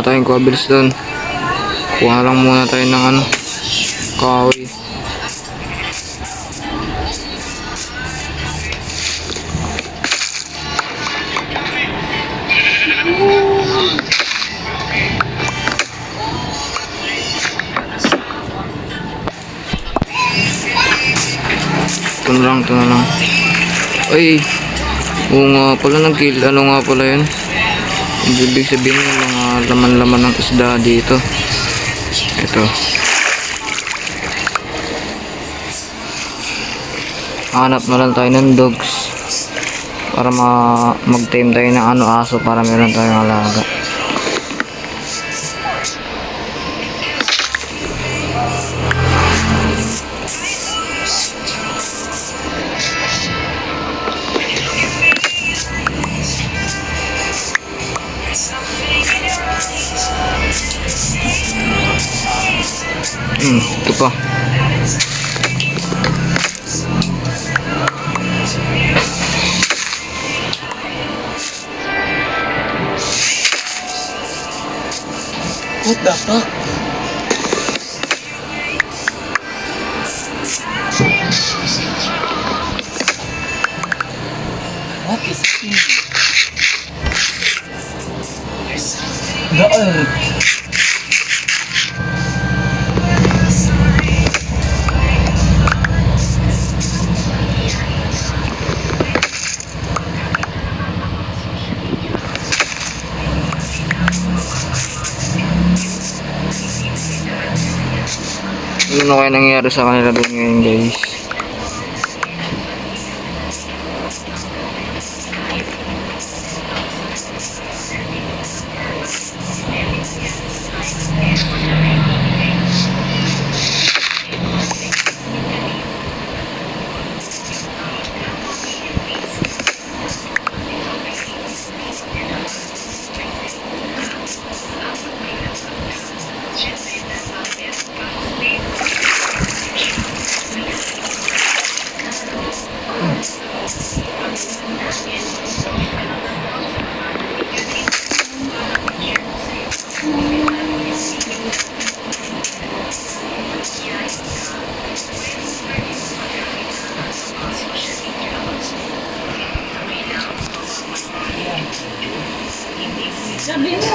na tayong cobblestone. Kuha lang muna tayo ng ano, kahoy. Ito na lang. Ay, oo nga pala nag-kill. Ano nga pala yun? Ibig sabihin yung mga laman-laman ng isda dito. Ito. Hanap na lang tayo ng dogs. Para mag-tame tayo ng ano, aso para meron tayong alaga. Ito pa. What the fuck? What is in the earth? Ano kaya nangyari sa kanila doon ngayon, guys?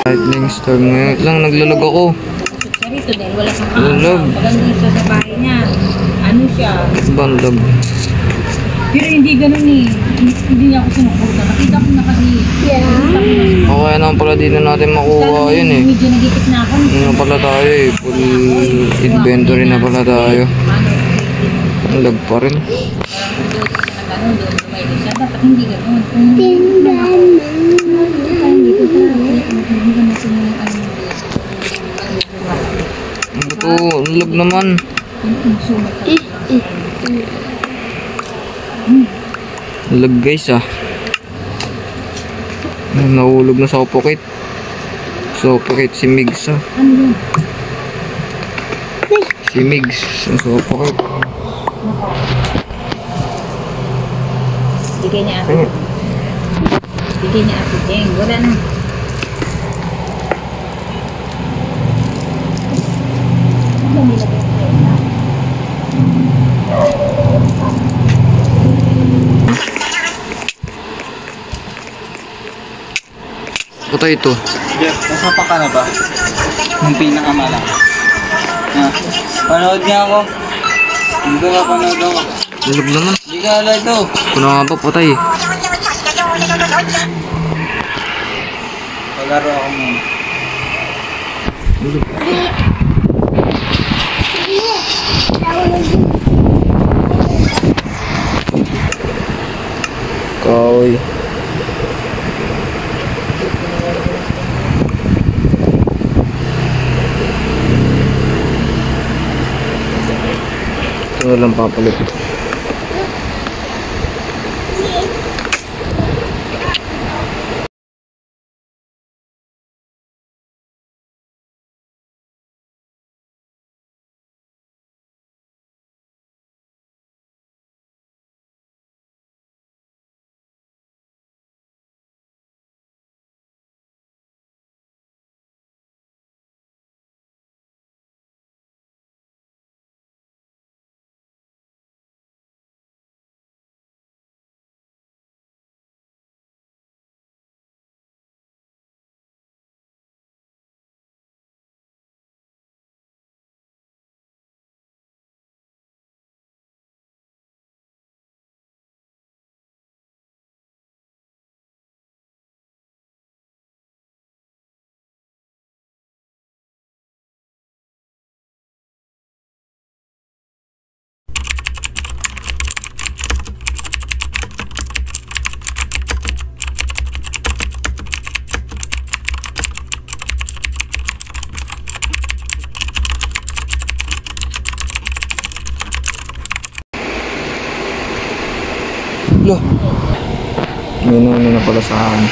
Lightning storm ngayon lang, naglalog ako. Siya rito dahil wala siyang Lalog. Maganda siya sa bahay niya. Ano siya? Bandog. Pero hindi ganun eh. Hindi niya ako sinukuta. Nakita ko na kasi. Yeah. O kaya naman pala di na natin makuha yun eh. Medyo nagipit na ako. Ano na pala tayo eh. Full inventory na pala tayo. Ang lag pa rin. Parang doon siya na gano'n. Doon lumayo siya. Dapat hindi ganun. Kung Tingnan hindi ko pa. Hindi ko na sinukutan. Ano to? Ang lag naman. Ang lag guys ah. Nahulog na sa suffocate. Suffocate si Migs ah. Ano yun? Si Migs sa suffocate. Bigay niya ate. Bigay niya ate Jeng. Wala na. Ano nilagay ko na? Patay ito. Jeff, nasapa ka na ba? Yung pinakamalaki. Ha? Panood niya ako. Hindi ka panood ako. Ang lag naman. Hindi ka alay daw. Kung nga ba patay eh. Palaro ako muna. Kahoy. Ito na lang papalit. Lah. May na pala sa akin.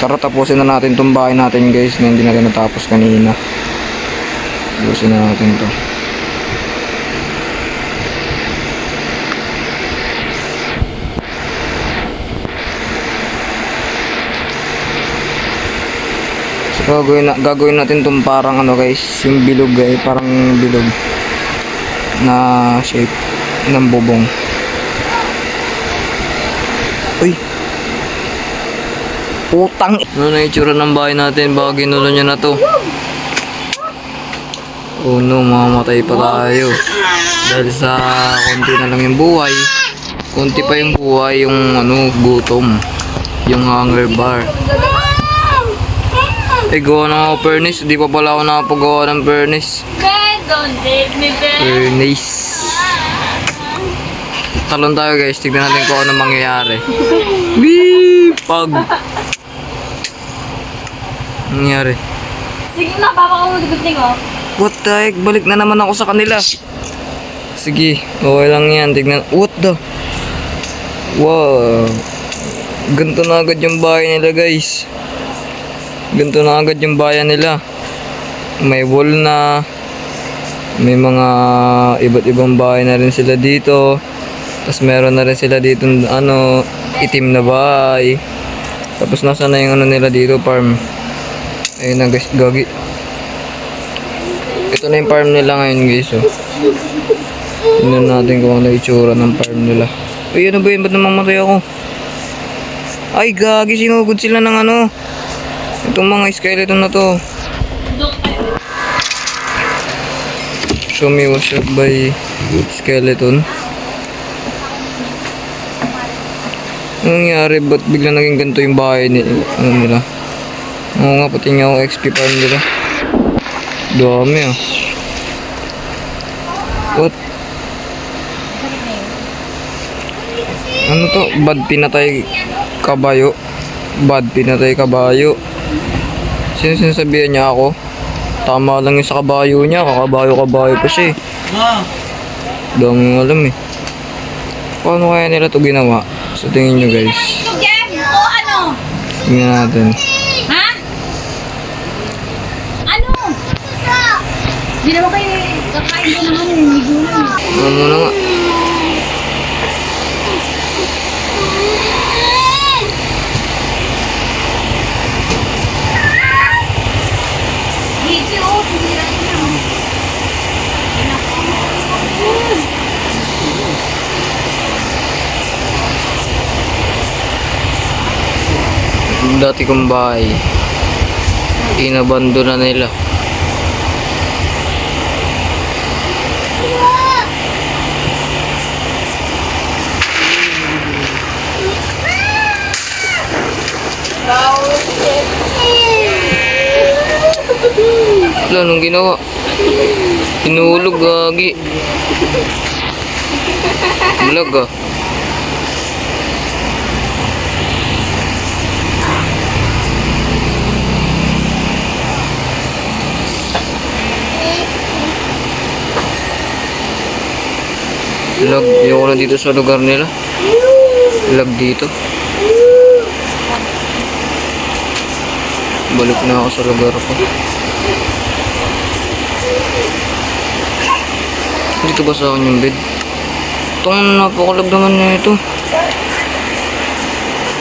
Tara, tapusin na natin itong bahay natin guys na hindi natin natapos kanina. Tapusin na natin to. So gagawin natin itong parang ano guys, yung bilog guys, parang bilog na shape ng bubong. Uy! Putang! Ano na itsura ng bahay natin? Baka ginulo nyo na to. Oh no, mamamatay pa tayo. Dahil sa konti na lang yung buhay. Konti pa yung buhay, yung ano, gutom. Yung hunger bar. Eh, gawa na ako furnace. Di pa pala ako nakapagawa ng furnace. Don't leave me, Ben. Furnace. Talon tayo guys. Tignan natin kung ano mangyayari. Wee! Pag! Nangyari. Sige na, papakamudugot ko. What the heck? Balik na naman ako sa kanila. Sige, okay lang yan. Tignan. What the? Wow. Ganito na agad yung bahay nila guys. Ganito na agad yung bayan nila. May wall na. May mga iba't ibang bahay na rin sila dito. Tapos meron na rin sila dito ano, itim na bahay. Tapos nasa na yung ano nila dito, farm. Ayun na guys, gagi. Ito na yung farm nila ngayon guys, oh. Tingnan natin kung ano itsura ng farm nila. Uy, ano ba yun? Ba't namamatay ako? Ay, gagi, sinugod sila ng ano. Itong mga skeleton na to. Show me what's up by skeleton. Anong nangyari? Ba't bigla naging ganito yung bahay nila? Oo nga, pati nga ako XP farm nila. Dami ah. What? Ano to? Bad pinatay kabayo. Bad pinatay kabayo. Sino sinasabihan niya ako? Tama lang yung sa kabayo niya. Kakabayo-kabayo pa siya eh. Dami alam eh. Paano kaya nila to ginawa? So tingin nyo guys. O ano? Tingnan natin. Ha? Ano? Hindi naman kayo kakain ko naman eh. May gulay. Ano muna nga. Video, sumira na. Dati kong bahay. Inabando na nila. Wala, anong ginawa? Hinulog, gagi. Vlog ah. Vlog, ayoko na dito sa lugar nila. Vlog dito. Balik na ako sa lugar ko. Dito ba sa akin yung bed? Itong napakalag naman na ito.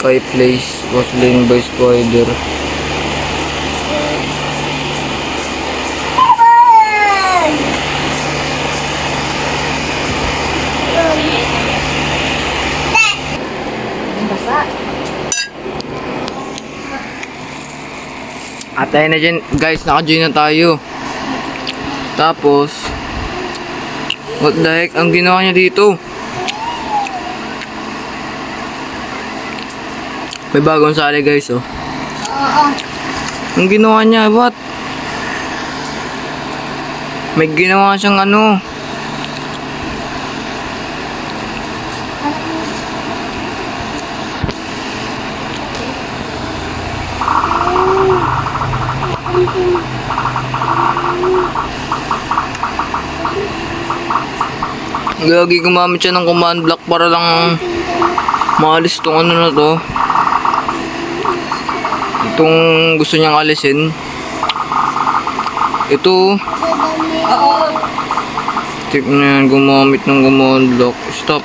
Sky Place was slain by spider. At ayun na dyan, guys, naka-join na tayo. Tapos, what the heck, ang ginawa niya dito? May bagong sali guys, oh. Oo. Ang ginawa niya, what? May ginawa siyang ano. Gagi, gumamit siya ng command block para lang maalis tong ano na to. Itong gusto niyang alisin. Ito. Oo. Tip na yan, gumamit ng gumamlock. Stop.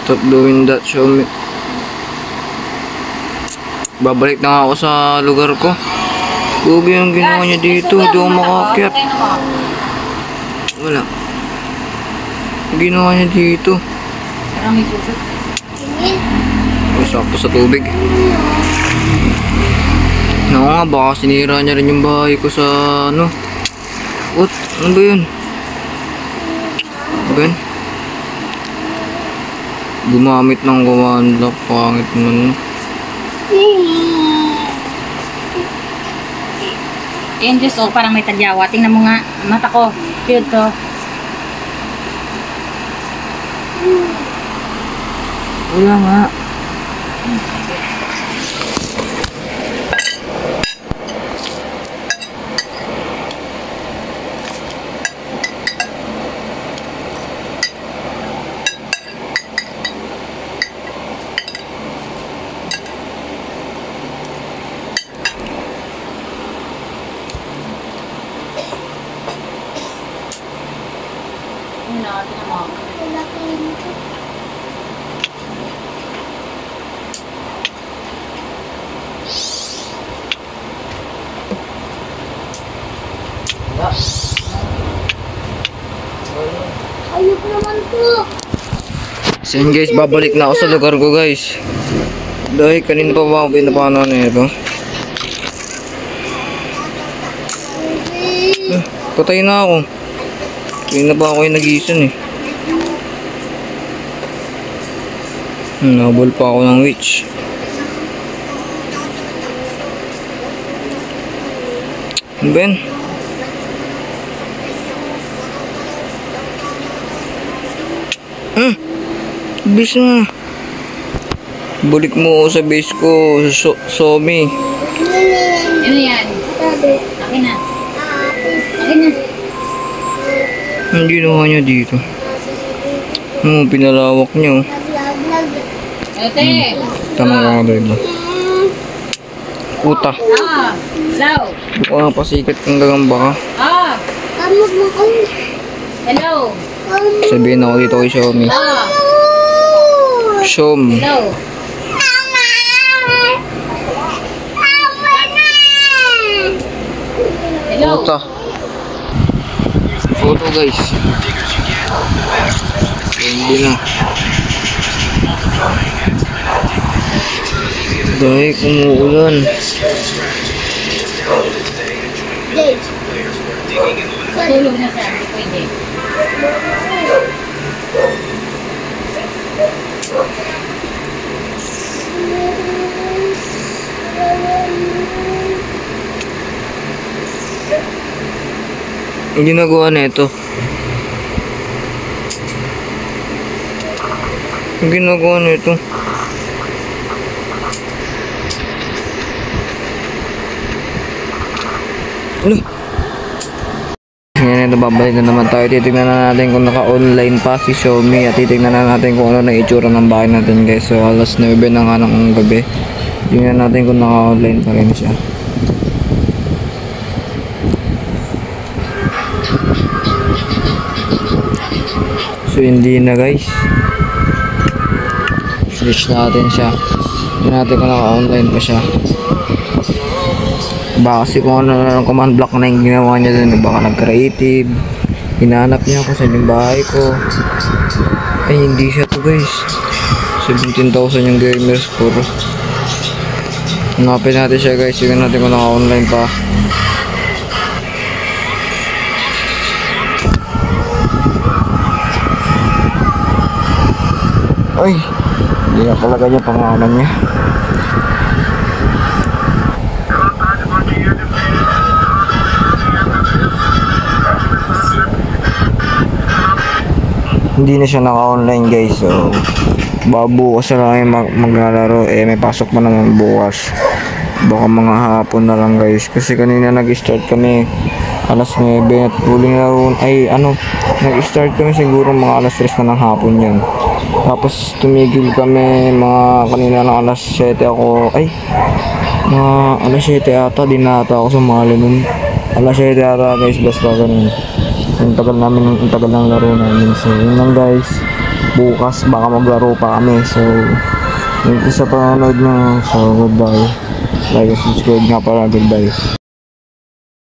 Stop doing that, Xiaomi. Babalik na nga ako sa lugar ko. Gugi ang ginawa niya dito. Hindi ako makakyat. Wala. Ang ginawa niya dito. Parang may susot. Sakto sa tubig. Oo nga, baka sinira niya rin yung bahay ko sa ano. What? Ano ba yun? Ano ba yun? Gumamit ng gumanda. Pangit naman. Yan, Diyos, oh, parang may tagyawa. Tingnan mo nga, mata ko. Cute to. Wala nga. Tingnan mo. Ayok naman po. So yun guys, babalik na ako sa lugar ko guys. Dahil kanina pa ba ako pinapano na ito? Patay na ako. Kanina pa ako yung nag-iisan eh. Nabol pa ako ng witch. Ano ba yan? Bis na. Balik mo sa base ko, Xiaomi. Ano yan? Akin na. Akin na. Ang ginawa niya dito. Pinalawak niya. Ate. Tama ka nga ba? Puta. Hello. Baka pasikat kang gagamba ka. Kamot mo ko. Hello. Sabihin ako dito kay Xiaomi. Xiaom. Hello. Hello. Puta. Photo guys. Hindi na. Dahil umuulan. Tulog na siya. Hindi pwede. Ang ginagawa na ito. Ang ginagawa na ito. Ano? Ngayon ito, babalik na naman tayo. Titignan na natin kung naka-online pa si Xiaomi. At titignan na natin kung ano na itsura ng bahay natin guys. So alas 9 na nga ng gabi. Tignan natin kung naka-online pa rin siya. So hindi na guys. Switch natin siya. Tignan natin kung naka-online pa siya. Baka kasi kung ano na command block na yung ginawa niya dun, baka nag-creative, hinanap niya kung saan yung bahay ko. Ay hindi siya to guys. 17,000 yung gamer score. Hanapin natin siya guys. Tignan natin kung naka-online pa. Ay, hindi na talaga yung pangalan niya. Hindi na siya naka-online guys, so bukas na lang maglalaro. May pasok pa naman bukas. Baka mga hapon na lang guys. Kasi kanina nag-start kami alas 9 at huling laro ay nag-start kami siguro mga alas 3 na ng hapon yun. Tapos tumigil kami mga kanina ng alas 7 ako. Ay, mga alas 7 ata. Di na ata ako sumali nun. Alas 7 ata guys. Basta ganun. Ang tagal ng laro namin. So yun lang guys. Bukas baka maglaro pa kami. So thank you sa panonood nyo. So goodbye. Like and subscribe nga para. Goodbye.